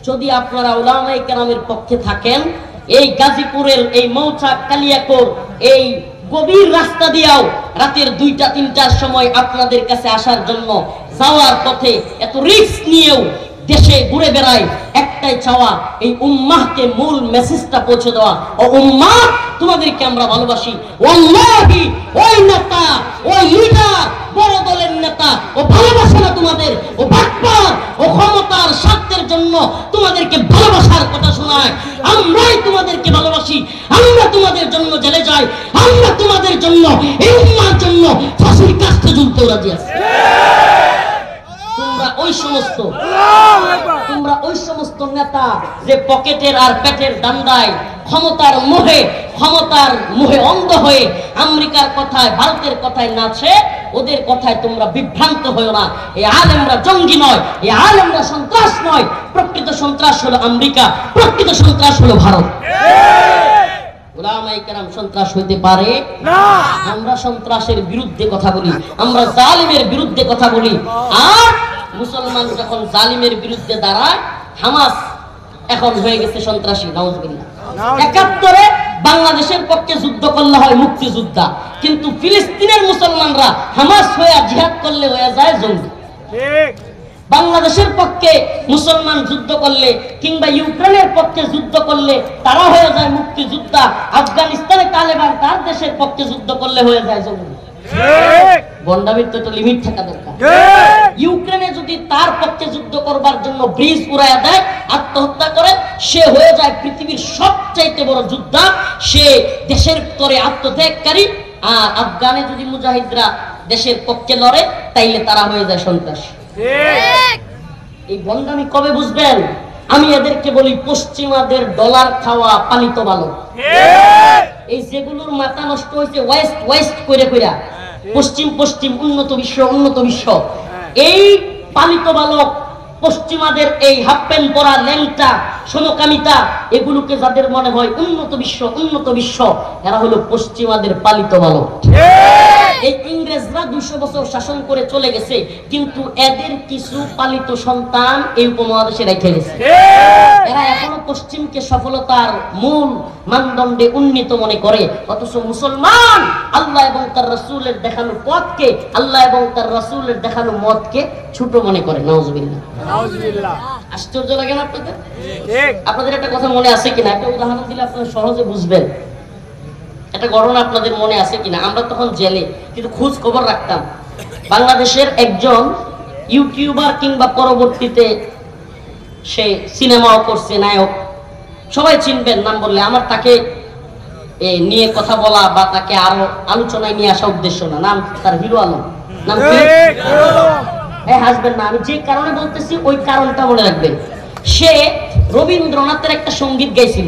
যদি আপনারা উলামায়ে কেরামের পক্ষে থাকেন, এই গাজীপুরের এই মৌচাক কালিয়াকৈর এই গভীর রাস্তা দিয়েও রাতের 2টা-3টার সময় আপনাদের কাছে আসার জন্য যাওয়ার পথে এত রিস্ক নিয়েও দেশে ঘুরে বেড়াই, একটাই চাওয়া, এই উম্মাহকে মূল মেসেজটা পৌঁছে দেওয়া। ও উম্মাহ, তোমাদেরকে আমরা ভালোবাসি। ওয়াল্লাহি ওই নেতা, ওই লিডার, বড় দলের নেতা ও ভালোবাসে না তোমাদের, ও বাটপার, ও ক্ষমতার স্বার্থের জন্য তোমাদেরকে ভালোবাসার কথা শোনায়। আমরাই তোমাদেরকে ভালোবাসি, আমরা তোমাদের জন্য জেলে যাই, আমরা তোমাদের জন্য, এই উম্মার জন্য ফাঁসির কাস্তে ঝুলতে রাজি আছি। তোমরা ওই সমস্ত নেতা যে পকেটের আর পেটের দান্দায়, ক্ষমতার মোহে অন্ধ হয়ে আমেরিকার কথায়, ভারতের কথায় নাচে, ওদের কথায় তোমরা বিভ্রান্ত হয়ো না। এই আলেমরা জঙ্গি নয়, এই আলেমরা সন্ত্রাস নয়। প্রকৃত সন্ত্রাস হলো আমেরিকা, প্রকৃত সন্ত্রাস হলো ভারত। উলামায়ে কেরাম সন্ত্রাস হইতে পারে না। আমরা সন্ত্রাসের বিরুদ্ধে কথা বলি, আমরা জালিমের বিরুদ্ধে কথা বলি। আর মুসলমান যখন জালিমের বিরুদ্ধে দাঁড়ায়, হামাস এখন হয়ে গেছে সন্ত্রাসী। নাউজুবিল্লাহ। ৭১-এ বাংলাদেশের পক্ষে যুদ্ধ করলে হয় মুক্তিযোদ্ধা, কিন্তু ফিলিস্তিনের মুসলমানরা হামাস হয়ে জিহাদ করলে হয়ে যায় জঙ্গি। বাংলাদেশের পক্ষে মুসলমান যুদ্ধ করলে কিংবা ইউক্রেনের পক্ষে যুদ্ধ করলে তারা হয়ে যায় মুক্তিযোদ্ধা। আফগানিস্তানে তালেবান তার দেশের পক্ষে যুদ্ধ করলে হয়ে যায় জঙ্গি। বন্ডামির তো একটা লিমিট থাকা দরকার। ইউক্রেনে যদি তার পক্ষে যুদ্ধ করবার জন্য ব্রিজ উড়াইয়া দেয়, আত্মহত্যা করে, সে হয়ে যায় পৃথিবীর সবচাইতে বড় যোদ্ধা, সে দেশের তরে আত্মত্যাগকারী। আর আফগানে যদি মুজাহিদরা দেশের পক্ষে লড়ে, তাইলে তারা হয়ে যায় সন্ত্রাসী। এই বন্ডামি কবে বুঝবেন? আমি এদেরকে বলি পশ্চিমাদের ডলার খাওয়া পালিত বালক। এই যেগুলোর মাথা নষ্ট হয়েছে ওয়েস্ট ওয়েস্ট করে কইরা, পশ্চিম পশ্চিম, উন্নত বিশ্ব উন্নত বিশ্ব, এই পালিত বালক পশ্চিমাদের এই হাফ প্যান্ট পরা ল্যাংটা সমকামিতা, এগুলোকে যাদের মনে হয় উন্নত বিশ্ব, এরা হলো পশ্চিমাদের পালিত বালক। এই ইংরেজরা 200 বছর শাসন করে চলে গেছে, কিন্তু এদের কিছু পালিত সন্তান এই উপমহাদেশে রেখে গেছে। এরা এখনো পশ্চিমকে সফলতার মূল মানদণ্ডে উন্নীত মনে করে, অথচ মুসলমান আল্লাহ এবং তার রাসূলের দেখানো পথকে, আল্লাহ এবং তার রাসূলের দেখানো মতকে ছোট মনে করে। নাউজুবিল্লাহ। আশ্চর্য লাগে না আপনাদের? আপনাদের একটা কথা মনে আছে কিনা? একটা উদাহরণ দিলে আপনারা সহজে বুঝবেন। একটা ঘটনা আপনাদের মনে আছে কিনা? আমরা তখন জেলে, কিন্তু খোঁজ খবর রাখতাম। বাংলাদেশের একজন ইউটিউবার কিংবা পরবর্তীতে সে সিনেমাও করছে, নায়ক, সবাই চিনবেন নাম বললে। আমার তাকে নিয়ে কথা বলা বা তাকে আরো আলোচনায় নিয়ে আসা উদ্দেশ্য না। নাম তার হিরো আলম। নাম কি? হাসবেন না, আমি যে কারণে বলতেছি ওই কারণটা মনে রাখবেন। সে রবীন্দ্রনাথের একটা সঙ্গীত গাইছিল।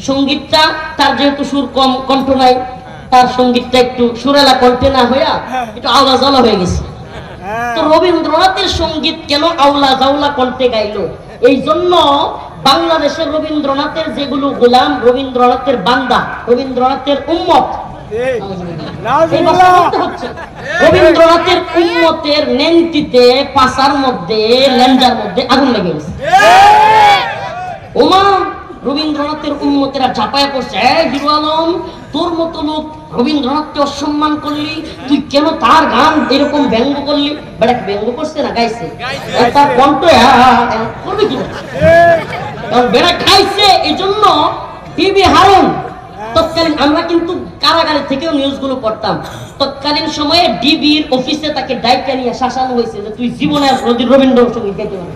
সঙ্গীতটা তার যেহেতু সুর কম, কণ্ঠ নাই, তার সঙ্গীতটা একটু সুরেলা কণ্ঠে না হইয়া একটু আওলা জাওলা হয়ে গেছে। তো রবীন্দ্রনাথের সঙ্গীত কেন আওলা জাওলা কণ্ঠে গাইলো? এই জন্য বাংলাদেশের রবীন্দ্রনাথের যেগুলো গোলাম, রবীন্দ্রনাথের বান্দা, রবীন্দ্রনাথের উম্মত, রবীন্দ্রনাথের উম্মতের নেংটিতে, পাছার মধ্যে, লেঞ্জার মধ্যে আগুন লেগে গেছে। ওমা, রবীন্দ্রনাথের উম্মতেরা ঝাঁপায় পড়ছে, হিরো আলম, তোর মতো লোক রবীন্দ্রনাথকে অসম্মান করলি, তুই কেন তার গান এরকম ব্যঙ্গ করলি? বেটা ব্যঙ্গ করছে না, গাইছে। তার কণ্ঠ করবে কি? কারণ বেটা গাইছে, এই জন্য টিভি হারুন। তৎকালীন আমরা কিন্তু কারাগারে থেকেও নিউজগুলো পড়তাম। তৎকালীন সময়ে ডিবির অফিসে তাকে ডাইকা নিয়ে শাসানো হয়েছে যে তুই জীবনে রবীন্দ্রসঙ্গীত গাইতে পারবি।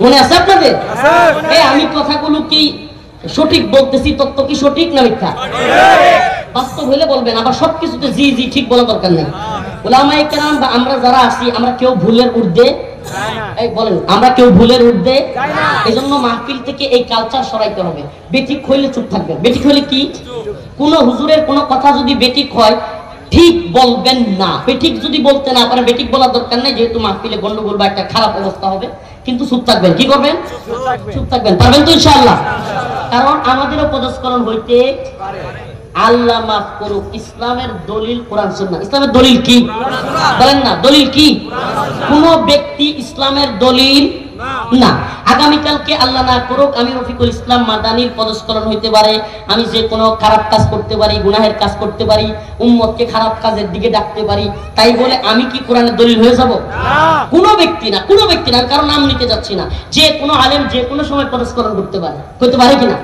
মনে আছে আপনাদের? আমি কথাগুলো কি সঠিক বলতেছি? তত্ত্ব কি সঠিক না মিথ্যা? বাস্তব হইলে বলবেন, আবার সবকিছুতে জি জি ঠিক বলা দরকার নেই। উলামায়ে কেরাম বা আমরা যারা আছি, আমরা কেউ ভুলের ঊর্ধ্বে বলেন, আমরা কেউ ভুলের ঊর্ধ্বে। এই জন্য মাহফিল থেকে এই কালচার সরাইতে হবে। বেঠিক হইলে চুপ থাকবেন। বেঠিক হইলে কি? কোন হুজুরের কোন কথা যদি বেঠিক হয়, ঠিক বলবেন না। বেঠিক যদি বলতে না পারেন, বেঠিক বলার দরকার নেই, যেহেতু মাহফিলে গন্ডগোল বা একটা খারাপ অবস্থা হবে, কিন্তু চুপ থাকবেন। কি করবেন? চুপ থাকবেন। পারবেন তো ইনশাআল্লাহ? কারণ আমাদেরও পদস্খলন হইতে আল্লাহ মাফ করুক। ইসলামের দলিল কোরআন সুন্নাহ। ইসলামের দলিল কি? বলেন না, দলিল কি? কোন ব্যক্তি ইসলামের দলিল না। আগামীকালকে আল্লাহ না করুক আমি রফিকুল ইসলাম মাদানির পদস্খলন হইতে পারে, আমি যে কোনো খারাপ কাজ করতে পারি, গুনাহের কাজ করতে পারি, উম্মতকে খারাপ কাজের দিকে ডাকতে পারি, তাই বলে আমি কি কোরআনের দলিল হয়ে যাব? কোনো ব্যক্তি না, কোনো ব্যক্তি না, কারণ নাম নিতে যাচ্ছি না। যে কোনো আলেম যে কোনো সময় পদস্খলন করতে পারে, করতে পারে কিনা?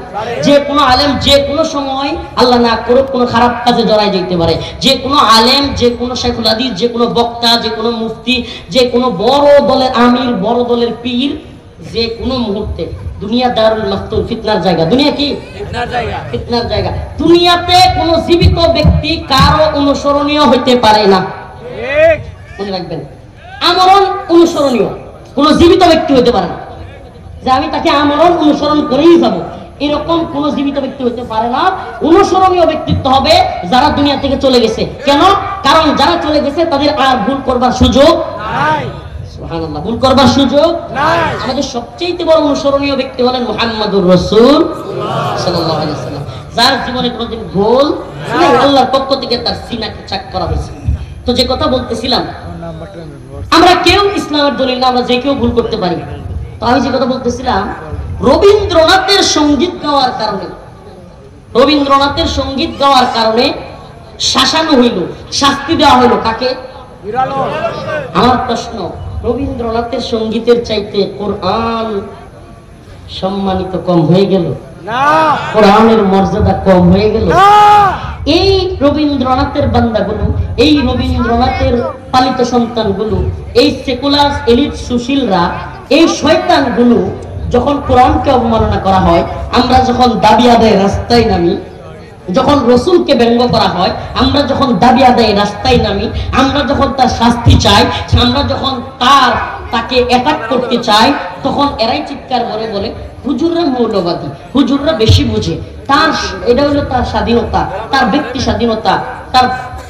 যে কোনো আলেম যে কোনো সময় আল্লাহ না করুক কোনো খারাপ কাজে জড়াই যেতে পারে। যে কোনো আলেম, যে কোনো শাইখুল হাদিস, যে কোনো বক্তা, যে কোনো মুফতি, যে কোনো বড় দলের আমির, বড় দলের পীর, যে কোনো মুহূর্তে, দুনিয়া দারুল মাফতুন, ফিতনার জায়গা। দুনিয়া কি? ফিতনার জায়গা। ফিতনার জায়গা। দুনিয়াতে কোনো জীবিত ব্যক্তি কারো অনুসরণীয় হইতে পারে না। ঠিক মনে রাখবেন, আমরণ অনুসরণীয় কোনো জীবিত ব্যক্তি হইতে পারে না, যে আমি তাকে আমরণ অনুসরণ করেই যাব, এরকম কোন জীবিত ব্যক্তি হইতে পারে না। অনুসরণীয় ব্যক্তিত্ব হবে যারা দুনিয়া থেকে চলে গেছে। কেন? কারণ যারা চলে গেছে তাদের আর ভুল করবার সুযোগ নাই। সুবহানাল্লাহ, ভুল করবার সুযোগ নাই। আমাদের সবচেয়ে বড় অনুসরণীয় ব্যক্তি হলেন মুহাম্মাদুর রাসূল সাল্লাল্লাহু আলাইহি ওয়াসাল্লাম, যার জীবনে কোনোদিন ভুল নাই। আল্লাহর পক্ষ থেকে তার সিনাকে চাক করা হয়েছে। তো যে কথা বলতেছিলাম, আমরা কেউ ইসলামের দলিল না, আমরা যে কেউ ভুল করতে পারি। তো আমি যে কথা বলতেছিলাম, রবীন্দ্রনাথের সঙ্গীত গাওয়ার কারণে, রবীন্দ্রনাথের সঙ্গীত গাওয়ার কারণে শাসানো হইল, শাস্তি দেওয়া হইল কাকে? আমার প্রশ্ন, রবীন্দ্রনাথের সঙ্গীতের চাইতে কোরআন সম্মানিত কম হয়ে গেল না? কোরআনের মর্যাদা কম হয়ে গেল? এই রবীন্দ্রনাথের বান্দাগুলো, এই রবীন্দ্রনাথের পালিত সন্তানগুলো, এই সেকুলার এলিট সুশীলরা, এই শয়তানগুলো যখন কোরআনকে অবমাননা করা হয়, আমরা যখন দাবি আদায় রাস্তায় নামি, যখন রসুলকে ব্যঙ্গ করা হয়, আমরা যখন দাবি আদায় রাস্তায় নামি, আমরা যখন তার শাস্তি চাই, আমরা যখন তাকে অ্যাটাক করতে চাই, তখন এরাই চিৎকার করে বলে হুজুররা মৌলবাদী, হুজুররা বেশি বুঝে। এটা হলো তার স্বাধীনতা, তার ব্যক্তি স্বাধীনতা, তার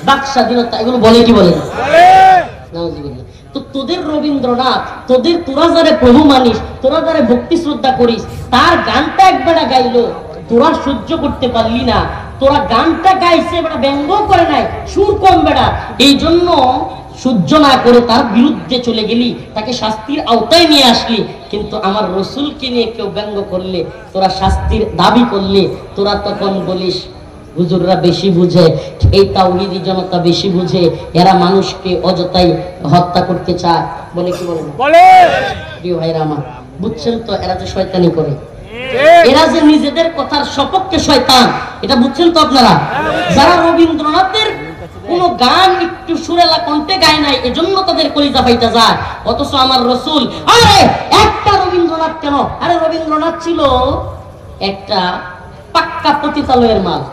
বাক স্বাধীনতা, এগুলো বলে কি বলে না? তো তোদের রবীন্দ্রনাথ, তোরা যারে প্রভু মানিস, তোরা যারে ভক্তি শ্রদ্ধা করিস, তার গানটা একবেলা গাইলো, তোরা সহ্য করতে পারলি না। তোরা গানটা গাইছে, বেটা ব্যঙ্গ করে নাই, সুর কম বেটা, এই জন্য সহ্য না করে তার বিরুদ্ধে চলে গেলি, তাকে শাস্তির আওতায় নিয়ে আসলি। কিন্তু আমার রসুলকে নিয়ে কেউ ব্যঙ্গ করলে, তোরা শাস্তির দাবি করলে, তোরা তখন বলিস হুজুররা বেশি বুঝে, এই তাওহীদি জনতা বেশি বুঝে, এরা মানুষকে অযথাই হত্যা করতে চায়, বলে কি বলে? প্রিয় ভাইরা আমার, বুঝছেন তো এরা যে শয়তানি করে, এরা যে নিজেদের কথার সপক্ষে শয়তান, এটা বুঝছেন তো আপনারা? যারা রবীন্দ্রনাথের কোন গান একটু সুরেলা কণ্ঠে গায় নাই, এজন্য তাদের কলিজা ফাইটা যায়, অথচ আমার রসুল, আরে একটা রবীন্দ্রনাথ কেন, আরে রবীন্দ্রনাথ ছিল একটা পাক্কা পতিতালয়ের মাল।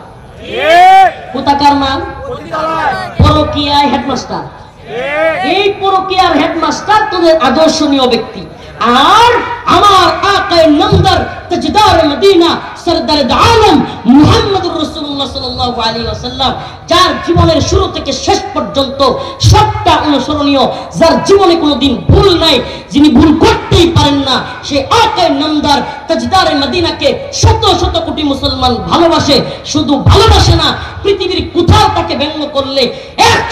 কোথাকার মাল? পরকীয়ায় হেডমাস্টার। এই পরকীয়ার হেডমাস্টার তোদের আদর্শনীয় ব্যক্তি। আর আমার আকায়ে নামদার তাজদার মদিনা সরদার আলম মুহাম্মদুর রাসূলুল্লাহ সাল্লাল্লাহু আলাইহি ওয়াসাল্লাম, যার জীবনের শুরু থেকে শেষ পর্যন্ত সবটা অনুসরণীয়, যার জীবনে কোনোদিন ভুল নাই, যিনি ভুল করতেই পারেন না, সেই আকায়ে নামদার তাজদার মদিনাকে শত শত কোটি মুসলমান ভালোবাসে। শুধু ভালোবাসে না, পৃথিবীর কোথাও তাকে ব্যঙ্গ করলে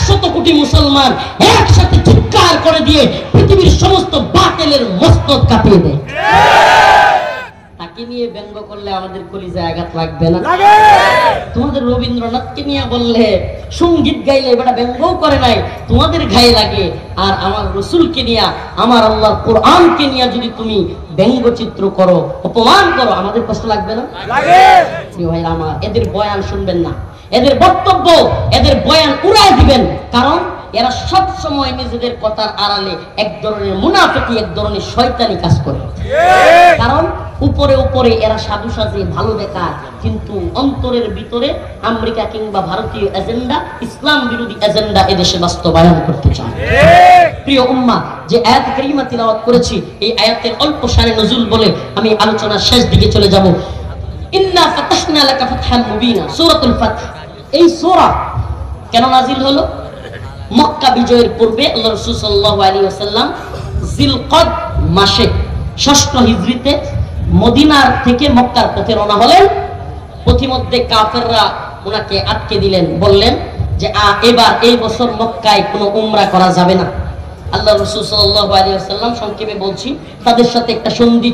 100 কোটি মুসলমান একসাথে চিৎকার করে দিয়ে পৃথিবীর সমস্ত বাতিলের মস্তক কাঁপিয়ে দেয়। তাকে নিয়ে ব্যঙ্গ করলে আমাদের কলিজায় আঘাত লাগবে না? তোমাদের রবীন্দ্রনাথকে নিয়ে বললে, সঙ্গীত গাইলে, এবারে ব্যঙ্গও করে নাই, তোমাদের গায়ে লাগে। আর আমার রসুলকে নিয়ে, আমার আল্লাহর কোরআনকে নিয়ে যদি তুমি ব্যঙ্গচিত্র করো, অপমান করো, আমাদের কষ্ট লাগবে না? প্রিয় ভাইরা আমার, এদের বয়ান শুনবেন না, এদের বক্তব্য, এদের বয়ান উড়ায় দিবেন। কারণ এরা সব সময় নিজেদের কথার আড়ালে এক ধরনের মুনাফিকি, এক ধরনের শয়তানি কাজ করে। কারণ উপরে উপরে এরা সাধু সাজে ভালো দেখায়, কিন্তু অন্তরের ভিতরে আমেরিকা কিংবা ভারতীয় এজেন্ডা, ইসলাম বিরোধী এজেন্ডা এদেশে বাস্তবায়ন করতে চায়। প্রিয় উম্মাহ, যে আয়াত কারিমা তিলাওয়াত করেছি, এই আয়াতের অল্প শানে নজুল বলে আমি আলোচনার শেষ দিকে চলে যাব। ইন্না ফাতাহনা লাকা ফাতহাম মুবিনা, সূরাতুল ফাতহ। এই সূরা কেন নাজিল হলো? মক্কা বিজয়ের পূর্বে আল্লাহ রাসূল সাল্লাল্লাহু আলাইহি ওয়াসাল্লাম জিলকদ মাসে 6ষ্ঠ হিজরিতে মদিনার থেকে মক্কার পথে রওনা হলেন। পথিমধ্যে কাফেররা ওনাকে আটকে দিলেন, বললেন যে এবার এই বছর মক্কায় কোনো উমরা করা যাবে না। আল্লাহ রাসূল সাল্লাল্লাহু আলাইহি ওয়াসাল্লাম, সংক্ষেপে বলছি, তাদের সাথে একটা সন্ধি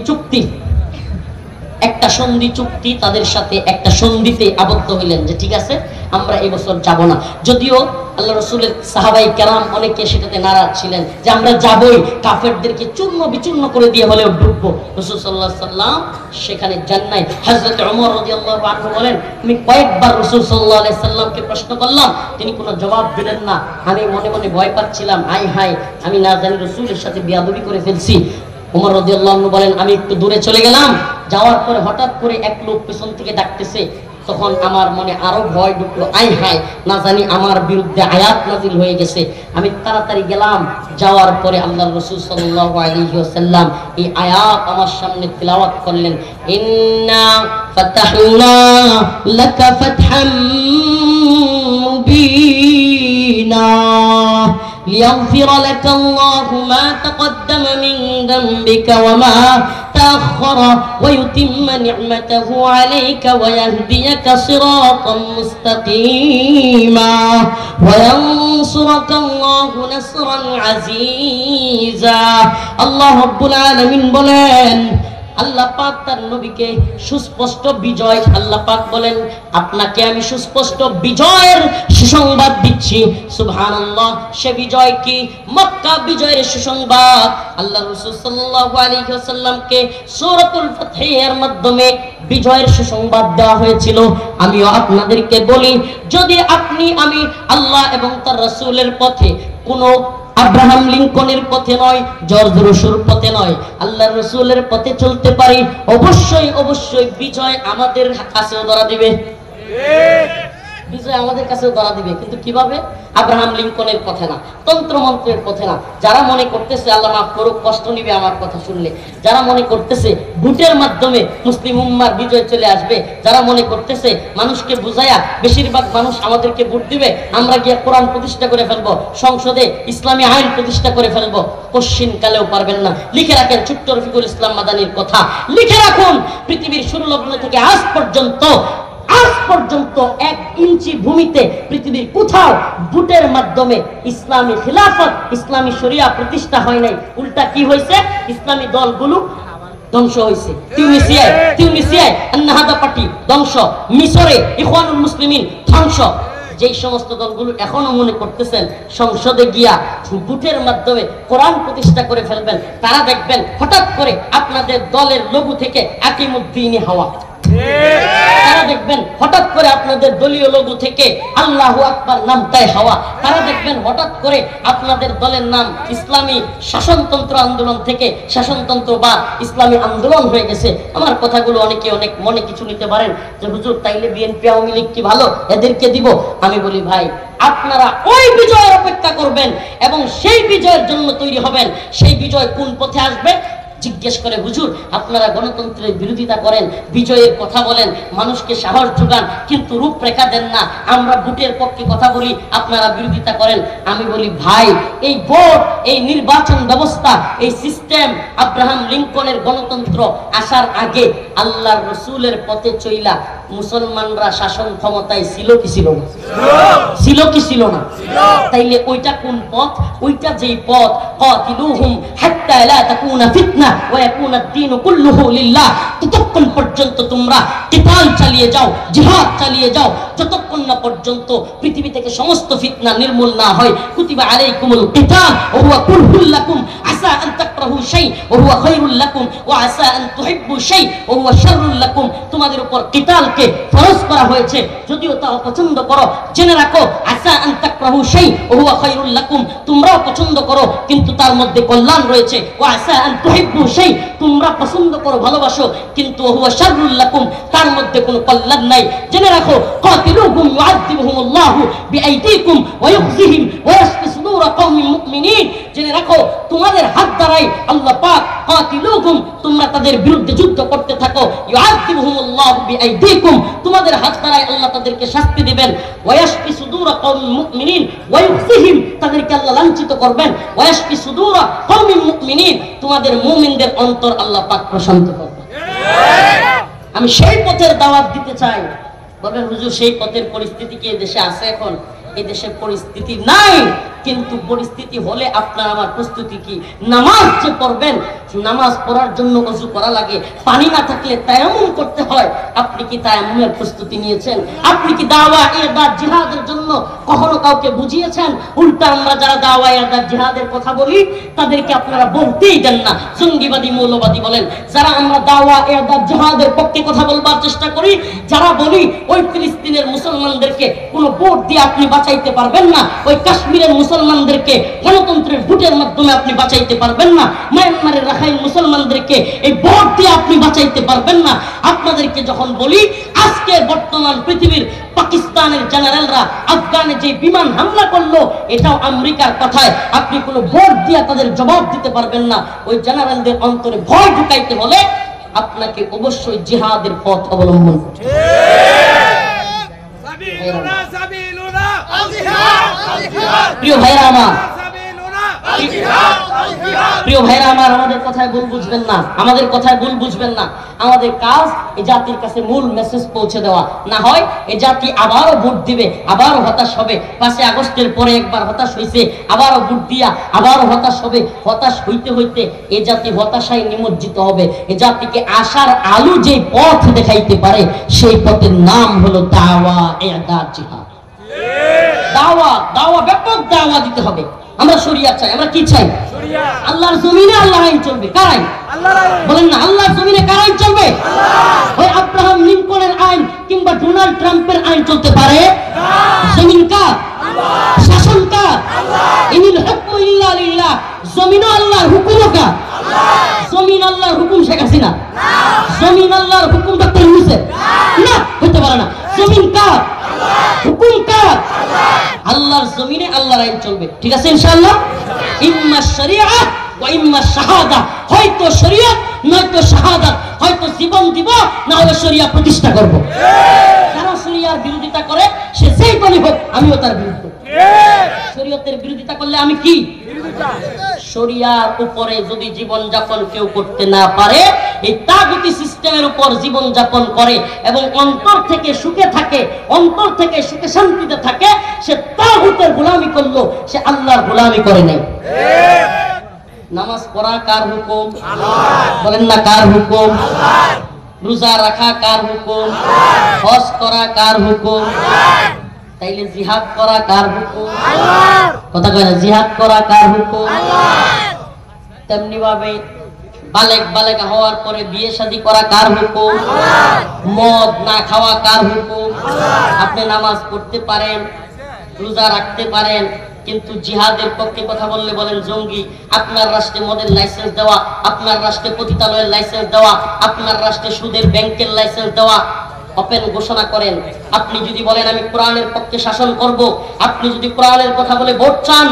চুক্তি তাদের সাথে একটা সন্ধিতে আবদ্ধ হইলেন যে ঠিক আছে, আমরা এই বছর যাব না। যদিও আল্লাহ রাসূলের সাহাবায়ে কেরাম অনেকে সেটাতে নারাজ ছিলেন যে আমরা যাবই, কাফেরদেরকে চূর্ণ বিচূর্ণ করে দিয়ে হলেও ডুববো। রাসূল সাল্লাল্লাহু আলাইহি ওয়াসাল্লাম সেখানে যান নাই। হযরত ওমর রাদিয়াল্লাহু আনহু বলেন, আমি কয়েকবার রাসূল সাল্লাল্লাহু আলাইহি ওয়াসাল্লামকে প্রশ্ন করলাম, তিনি কোনো জবাব দিলেন না। আমি মনে মনে ভয় পাচ্ছিলাম, আয় হায়, আমি না জানি রাসূলের সাথে বেয়াদবি করে ফেলছি। ওমর রাদিয়াল্লাহু আনহু বলেন, আমি একটু দূরে চলে গেলাম। যাওয়ার পরে হঠাৎ করে এক লোক পেছন থেকে ডাকতেছে। তখন আমার মনে আরো ভয় ঢুকলো, আয় হায়, না জানি আমার বিরুদ্ধে আয়াত নাজিল হয়ে গেছে। আমি তাড়াতাড়ি গেলাম। যাওয়ার পরে আল্লাহর রাসূল সাল্লাল্লাহু আলাইহি ওয়াসাল্লাম এই আয়াত আমার সামনে তিলাওয়াত করলেন, ইন্না ফাতাহনা লাকা ফাতহাম মুবিনা ليغفر لك الله ما تقدم من ذنبك وما تأخر ويتم نعمته عليك ويهديك صراطا مستقيما وينصرك الله نصرا عزيزا। الله رب العالمين বলেন, আল্লাহ পাক তার নবীকে সুস্পষ্ট বিজয়, আল্লাহ পাক বলেন আপনাকে আমি সুস্পষ্ট বিজয়ের সুসংবাদ দিচ্ছি। সুবহানাল্লাহ, সে বিজয় কি? মক্কা বিজয়ের সুসংবাদ। আল্লাহ রাসূল সাল্লাল্লাহু আলাইহি ওয়াসাল্লামকে সূরাতুল ফাতহের মাধ্যমে বিজয়ের সুসংবাদ দেওয়া হয়েছিল। আমিও আপনাদেরকে বলি, যদি আমি আল্লাহ এবং তার রাসূলের পথে, কোনো আব্রাহাম লিঙ্কনের পথে নয়, জর্জ রুশোর পথে নয়, আল্লাহর রাসূলের পথে চলতে পারি, অবশ্যই অবশ্যই বিজয় আমাদের কাছেও ধরা দিবে। বিজয় আমাদের কাছেও ধরা দিবে, কিন্তু কিভাবে? আব্রাহাম লিঙ্কনের পথে না, তন্ত্রমন্ত্রের পথে না। যারা মনে করতেছে আল্লাহ মাফ করুক, কষ্ট নিবে আমার কথা শুনলে, যারা মনে করতেছে ভোটের মাধ্যমে মুসলিম উম্মার বিজয় চলে আসবে, যারা মনে করতেছে মানুষকে বুঝায়া বেশিরভাগ মানুষ আমাদেরকে ভোট দিবে, আমরা গিয়ে কোরআন প্রতিষ্ঠা করে ফেলবো, সংসদে ইসলামী আইন প্রতিষ্ঠা করে ফেলবো, কশ্চিন কালেও পারবেন না। লিখে রাখেন ছোট্ট রফিকুল ইসলাম মাদানির কথা, লিখে রাখুন। পৃথিবীর শুরু লগ্ন থেকে আজ পর্যন্ত 1 ইঞ্চি ভূমিতে পৃথিবীর কোথাও ভোটের মাধ্যমে ইসলামী খিলাফত, ইসলামী শরিয়া প্রতিষ্ঠা হয় নাই। উল্টা কি হয়েছে? ইসলামী দলগুলো ধ্বংস হয়েছে। তিউনিসিয়ায় আন্নাহাদা পার্টি ধ্বংস, মিশরে ইখওয়ানুল মুসলিমিন ধ্বংস। যেই সমস্ত দলগুলো এখনো মনে করতেছেন সংসদে গিয়া ভোটের মাধ্যমে কোরআন প্রতিষ্ঠা করে ফেলবেন, তারা দেখবেন হঠাৎ করে আপনাদের দলের লোগো থেকে আকিমুদ্দিনী হাওয়া, তারা দেখবেন হঠাৎ করে আপনাদের দলীয় লোগো থেকে আল্লাহু আকবার নামটাই হাওয়া, তারা দেখবেন হঠাৎ করে আপনাদের দলের নাম ইসলামী শাসনতন্ত্র আন্দোলন থেকে শাসনতন্ত্র বা ইসলামী আন্দোলন হয়ে গেছে। আমার কথাগুলো অনেকে অনেক মনে কিছু নিতে পারেন যে হুজুর তাইলে বিএনপি আওয়ামী লীগ কি ভালো, এদেরকে দিব? আমি বলি ভাই, আপনারা ওই বিজয়ের অপেক্ষা করবেন এবং সেই বিজয়ের জন্য তৈরি হবেন। সেই বিজয় কোন পথে আসবে? জিজ্ঞেস করে হুজুর আপনারা গণতন্ত্রের বিরোধিতা করেন, বিজয়ের কথা বলেন, মানুষকে সাহস যোগান, কিন্তু রূপরেখা দেন না। আমরা ভোটের পক্ষে কথা বলি, আপনারা বিরোধিতা করেন। আমি বলি ভাই, এই ভোট, এই নির্বাচন ব্যবস্থা, এই সিস্টেম আব্রাহাম লিঙ্কনের গণতন্ত্র আসার আগে আল্লাহর রসুলের পথে চইলা মুসলমানরা শাসন ক্ষমতায় ছিল কি ছিল না? ছিল কি ছিল না? তাইলে ওইটা কোন পথ? ওইটা যেই পথ, কাতিলুহুম হাত্তা লা তাকুনা ফিতনা ওয়া ইয়াকুনা আদ-দীন কুল্লুহু লিল্লাহ, ততক্ষণ পর্যন্ত তোমরা কিতাল চালিয়ে যাও, জিহাদ চালিয়ে যাও, যতক্ষণ না পর্যন্ত পৃথিবী থেকে সমস্ত ফিতনা নির্মূল না হয়। কুতিবা আলাইকুমুল কিতাল ওয়া হুয়া কুরহুল লাকুম আসা আন তাকরাহু শাই ওয়া হুয়া খায়রুল লাকুম ওয়া আসা আন তুহিব্বু শাই ওয়া হুয়া শাররুল লাকুম। তোমাদের উপর কিতালকে ফরজ করা হয়েছে, যদিও তা অপছন্দ করো। জেনে রাখো, আসা আন তাকরাহু শাই ওয়া হুয়া খায়রুল লাকুম, তোমরাও পছন্দ করো কিন্তু তার মধ্যে কল্যাণ রয়েছে। ওয়া আসা আন তুহিব্বু শাই, তোমরা পছন্দ করো, ভালোবাসো, কিন্তু ওয়া হুয়া শাররুল লাকুম, তার মধ্যে কোনো কল্যাণ নাই। জেনে রাখো, কাতিলুহুম ইউআযিবুহুমুল্লাহু বিআইদিকুম ওয়া ইউখজিহিম ওয়া ইয়াশফি সুদূর কওমিন মুমিনিন। জেনে রাখো, তোমাদের হাত দ্বারাই আল্লাহ পাক কাতিলুহুম, তোমরা তাদের বিরুদ্ধে যুদ্ধ করতে থাকো, ইউআযিবুহুমুল্লাহু বিআইদিকুম, তোমাদের হাত দ্বারাই আল্লাহ তাদেরকে শাস্তি দিবেন। ওয়া ইয়াশফি সুদূর কওমিন মুমিনিন ওয়া ইউখজিহিম, তাদেরকে আল্লাহ লাঞ্ছিত করবেন। ওয়া ইয়াশফি সুদূর কওমিন মুমিনিন, তোমাদের মুমিনদের অন্তর আল্লাহ পাক প্রশান্ত করবেন। আমি সেই পথের দাওয়াত দিতে চাই। বলবেন হুজুর সেই পথের পরিস্থিতি কি এই দেশে আছে? এখন এই দেশে পরিস্থিতি নাই, কিন্তু পরিস্থিতি হলে আপনার আমার প্রস্তুতি কি? নামাজ যে পড়বেন, নামাজ পড়ার জন্য ওযু করা লাগে, পানি না থাকলে তায়াম্মুম করতে হয়। আপনি কি তায়াম্মুমের প্রস্তুতি নিয়েছেন? আপনি কি দাওয়া ইরদাদ জিহাদের জন্য কখনো কাউকে বুঝিয়েছেন? উল্টা আমরা যারা দাওয়া ইরদাদ জিহাদের কথা বলি তাদেরকে আপনারা বলতেই দেন না, জঙ্গিবাদী মৌলবাদী বলেন। যারা আমরা দাওয়া ইরদাদ জিহাদের পক্ষে কথা বলবার চেষ্টা করি, যারা বলি ওই ফিলিস্তিনের মুসলমানদেরকে কোনো ভোট দিয়ে আপনি বাঁচাইতে পারবেন না, ওই কাশ্মীরের মুসলমানদেরকে গণতন্ত্রের ভোটের মাধ্যমে আপনি বাঁচাইতে পারবেন না, মায়ানমারের রাখাইন মুসলমানদেরকে এই ভোট দিয়ে আপনি বাঁচাইতে পারবেন না, আপনাদেরকে যখন বলি আজকে বর্তমান পৃথিবীর পাকিস্তানের জেনারেলরা আফগানে যে বিমান হামলা করলো এটাও আমেরিকার কথায়, আপনি কোনো ভোট দিয়ে তাদের জবাব দিতে পারবেন না। ওই জেনারেলদের অন্তরে ভয় ঢুকাইতে হলে আপনাকে অবশ্যই জিহাদের পথ অবলম্বন করতে হবে। প্রিয় ভাইরা আমার, প্রিয় ভাইরা আমার, আমাদের কথায় ভুল বুঝবেন না, আমাদের কথায় ভুল বুঝবেন না। আমাদের কাজ এই জাতির কাছে মূল মেসেজ পৌঁছে দেওয়া, না হয় এই জাতি আবারও ভোট দিবে, আবারও হতাশ হবে। 5 আগস্টের পরে একবার হতাশ হয়েছে, আবারও ভোট দিয়া আবারও হতাশ হবে। হতাশ হইতে হইতে এই জাতি হতাশায় নিমজ্জিত হবে। এই জাতিকে আশার আলো যে পথ দেখাইতে পারে সেই পথের নাম হলো দাওয়া ইরদাদ জিহাদ। দাওয়া, দাওয়া, ব্যাপক দাওয়া দিতে হবে। আমরা শরিয়া চাই। আমরা কি চাই? আল্লাহর জমিনে আল্লাহর আইন চলবে। কার আইন? বলেন না, আল্লাহর জমিনে কার আইন চলবে? ওই আব্রাহাম লিঙ্কনের আইন কিংবা ডোনাল্ড ট্রাম্পের আইন চলতে পারে? জমিন কার? শাসন কার? ইনিল হুকমু ইল্লা লিল্লাহ। জমিনও আল্লাহর, হুকুমও কার? জমিন আল্লাহর হুকুম শেখ হাসিনা? জমিন আল্লাহর হুকুম ডক্টর ইউনূসের? না, হতে পারে না। জমিন কার? হুকুম কার? আল্লাহর জমিনে আল্লাহর আইন চলবে, ঠিক আছে ইনশাআল্লাহ। ইম্মা শরিয়া ওয়া ইম্মা শাহাদা, হয়তো শরিয়ত নয়তো শাহাদাত, হয়তো জীবন দিব না হলে শরিয়া প্রতিষ্ঠা করব। যারা শরিয়ার বিরোধিতা করে সে যেই দলই হোক আমিও তার বিরুদ্ধে। শরীয়তের বিরোধিতা করলে আমি কি? শরিয়ার উপরে যদি জীবন যাপন কেউ করতে না পারে, এই তাগুতি সিস্টেমের উপর জীবন যাপন করে এবং অন্তর থেকে সুখে থাকে, অন্তর থেকে সুখে শান্তিতে থাকে, সে তাগুতের গোলামি করলো, সে আল্লাহর গোলামি করে নাই। নামাজ পড়া কার হুকুম? বলেন না কার হুকুম? রোজা রাখা কার হুকুম? হজ করা কার হুকুম? তাইলে জিহাদ করা কার হুকুম? কথা কয় না, জিহাদ করা কার হুকুম? তেমনি ভাবে বালেক হওয়ার পরে বিয়ে শাদী করা কার হুকুম? মদ না খাওয়া কার হুকুম? আপনি নামাজ পড়তে পারেন, রোজা রাখতে পারেন, কিন্তু জিহাদের পক্ষে কথা বললে বলেন জঙ্গি। আপনার রাষ্ট্রে মদের লাইসেন্স দেওয়া, আপনার রাষ্ট্রে পতিতালয়ের লাইসেন্স দেওয়া, আপনার রাষ্ট্রে সুদের ব্যাংকের লাইসেন্স দেওয়া, ওপেন ঘোষণা করেন। আপনি যদি বলেন আমি কোরআনের পক্ষে শাসন করব, আপনি যদি কোরআনের কথা বলে ভোট চান,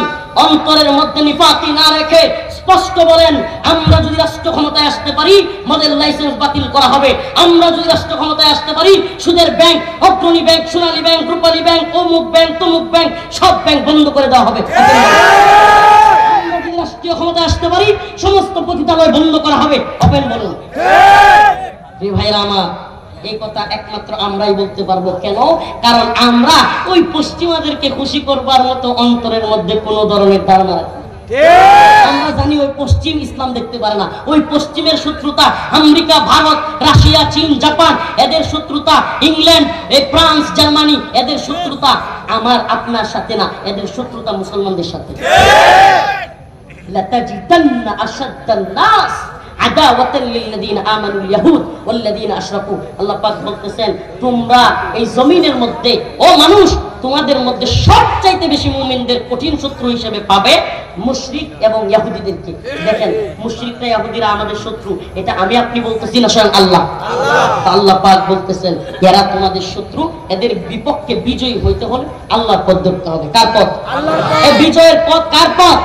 অন্তরের মধ্যে নিফাকি না রেখে স্পষ্ট বলেন আমরা যদি রাষ্ট্র ক্ষমতায় আসতে পারি মদের লাইসেন্স বাতিল করা হবে, আমরা যদি রাষ্ট্র ক্ষমতায় আসতে পারি সুদের ব্যাংক, অগ্রণী ব্যাংক, সোনালী ব্যাংক, রূপালী ব্যাংক, অমুক ব্যাংক, তমুক ব্যাংক, সব ব্যাংক বন্ধ করে দেওয়া হবে। আমরা যদি রাষ্ট্রীয় ক্ষমতায় আসতে পারি সমস্ত পতিতালয় বন্ধ করা হবে। ওপেন বলুন। ভাইরা আমার, এই কথা একমাত্র আমরাই বলতে পারবো। কেন? কারণ আমরা ওই পশ্চিমাদেরকে খুশি করবার মতো অন্তরের মধ্যে কোন ধরনের ধারণা রাখি। আমরা জানি ওই পশ্চিম ইসলাম দেখতে পারে না, ওই পশ্চিমের শত্রুতা আমেরিকা, ভারত, রাশিয়া, চীন, জাপান, এদের শত্রুতা ইংল্যান্ড, ফ্রান্স, জার্মানি, এদের শত্রুতা আমার আপনার সাথে না, এদের শত্রুতা মুসলমানদের সাথে। লাতাজিদান্না আশাদ্দান নাস আদাওয়াতাল লিল্লাযিনা আমানুল ইয়াহুদ ওয়াল্লাযিনা আশরাকু। আল্লাহ পাক বলতেছেন তোমরা এই জমিনের মধ্যে, ও মানুষ, তোমাদের মধ্যে সবচাইতে বেশি মুমিনদের কঠিন শত্রু হিসেবে পাবে মুশরিক এবং ইহুদিদেরকে। দেখেন, মুশরিকরা ইহুদিরা আমাদের শত্রু, এটা আমি আপনি বলতেছি না, স্বয়ং আল্লাহ। আল্লাহ পাক বলতেছেন এরা তোমাদের শত্রু, এদের বিপক্ষে বিজয়ী হইতে হলে আল্লাহর পথ ধরতে হবে। কার পথ? এই বিজয়ের পথ কার পথ?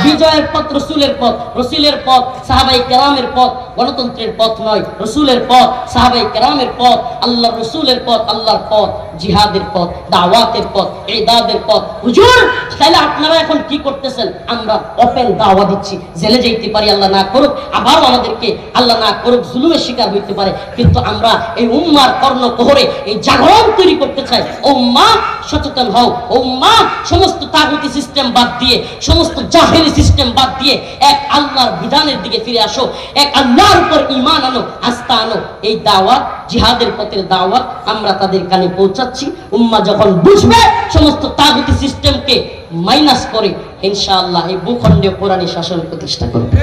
বিজয়ের পথ রাসূলের পথ। রাসূলের পথ সাহাবায়ে কেরামের পথ, গণতন্ত্রের পথ নয়। রাসূলের পথ সাহাবায়ে কেরামের পথ, আল্লাহর রাসূলের পথ, আল্লাহর পথ, জিহাদের পথ, দাওয়াতের পথ, ইবাদতের পথ। হুজুর তাহলে আপনারা এখন কি করতেছেন? আমরা ওপেন দাওয়া দিচ্ছি, জেলে যেতে পারি, আল্লাহ না করুক, আবার আমাদেরকে আল্লাহ না করুক জুলুমের শিকার হইতে পারে, কিন্তু আমরা এই উম্মার কর্ণকোহরে এই জাগরণ তৈরি করতে চাই। উম্মাহ সচেতন হও, উম্মাহ সমস্ত তাগুতি সিস্টেম বাদ দিয়ে, সমস্ত জাহেলি সিস্টেম বাদ দিয়ে এক আল্লাহর বিধানের দিকে ফিরে আসো, এক আল্লাহর উপর ঈমান আনো, আস্থা আনো। এই দাওয়াত, জিহাদের পথের দাওয়াত আমরা তাদের কানে পৌঁছাচ্ছি। উম্মাহ যখন বুঝবে সমস্ত তাগুতি সিস্টেমকে মাইনাস করে, ইনশাআল্লাহ এই ভূখণ্ডে কোরআনী শাসন প্রতিষ্ঠা করবে।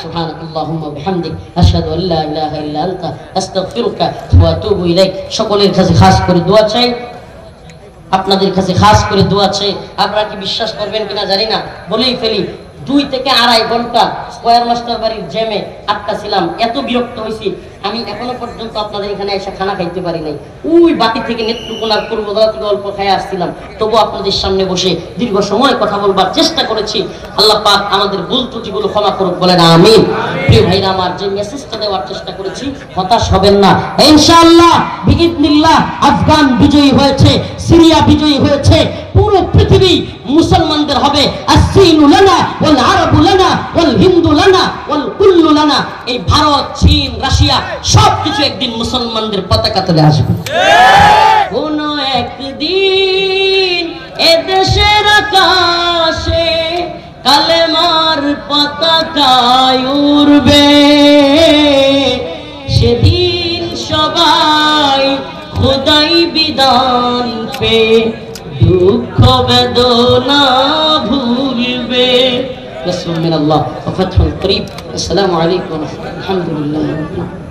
সুবহানাল্লাহুম্মা ওয়া বিহামদিক আশহাদু আল্লা ইলাহা ইল্লা আনতা আস্তাগফিরুকা ওয়া আতুবু ইলাইক। সকলের কাছে খাস করে দোয়া চাই, আপনাদের কাছে খাস করে দোয়া চাই। আপনারা কি বিশ্বাস করবেন কিনা জানি না, বলেই ফেলি, 2 থেকে 2.5 ঘন্টা স্কয়ার মাস্টার বাড়ির জ্যামে আটকা ছিলাম। এত বিরক্ত হয়েছি আমি এখনো পর্যন্ত আপনাদের এখানে এসে খানা খাইতে পারি নাই। ওই বাতি থেকে নেত্রকোনার পূর্বদলা থেকে অল্প খাই আসছিলাম, তবু আপনাদের সামনে বসে দীর্ঘ সময় কথা বলবার চেষ্টা করেছি। আল্লাহ পাক আমাদের ভুল ত্রুটিগুলো ক্ষমা করুক, বলেন আমিন। প্রিয় ভাইরা আমার, যে মেসেজটা দেওয়ার চেষ্টা করেছি, হতাশ হবেন না। ইনশাআল্লাহ বিইذنিল্লাহ আফগান বিজয়ী হয়েছে, সিরিয়া বিজয়ী হয়েছে, পুরো পৃথিবী মুসলমানদের হবে। আসসিনু লানা ওয়াল আরাবু লানা ওয়াল হিন্দু লানা ওয়াল কুল্লু লানা। এই ভারত, চীন, রাশিয়া সবকিছু একদিন মুসলমানদের পতাকা তলে আসবে। কোন একদিন এ দেশের আকাশে কালেমার পতাকা উড়বে, সেদিন সবাই খোদাই বিধান পে দুঃখ বেদনা ভুলবে। রাসূল মিনাল্লাহ ওয়া ফাতহুল করিম। আসসালামু আলাইকুম ওয়া রাহমাতুল্লাহি ওয়া বারাকাতুহু।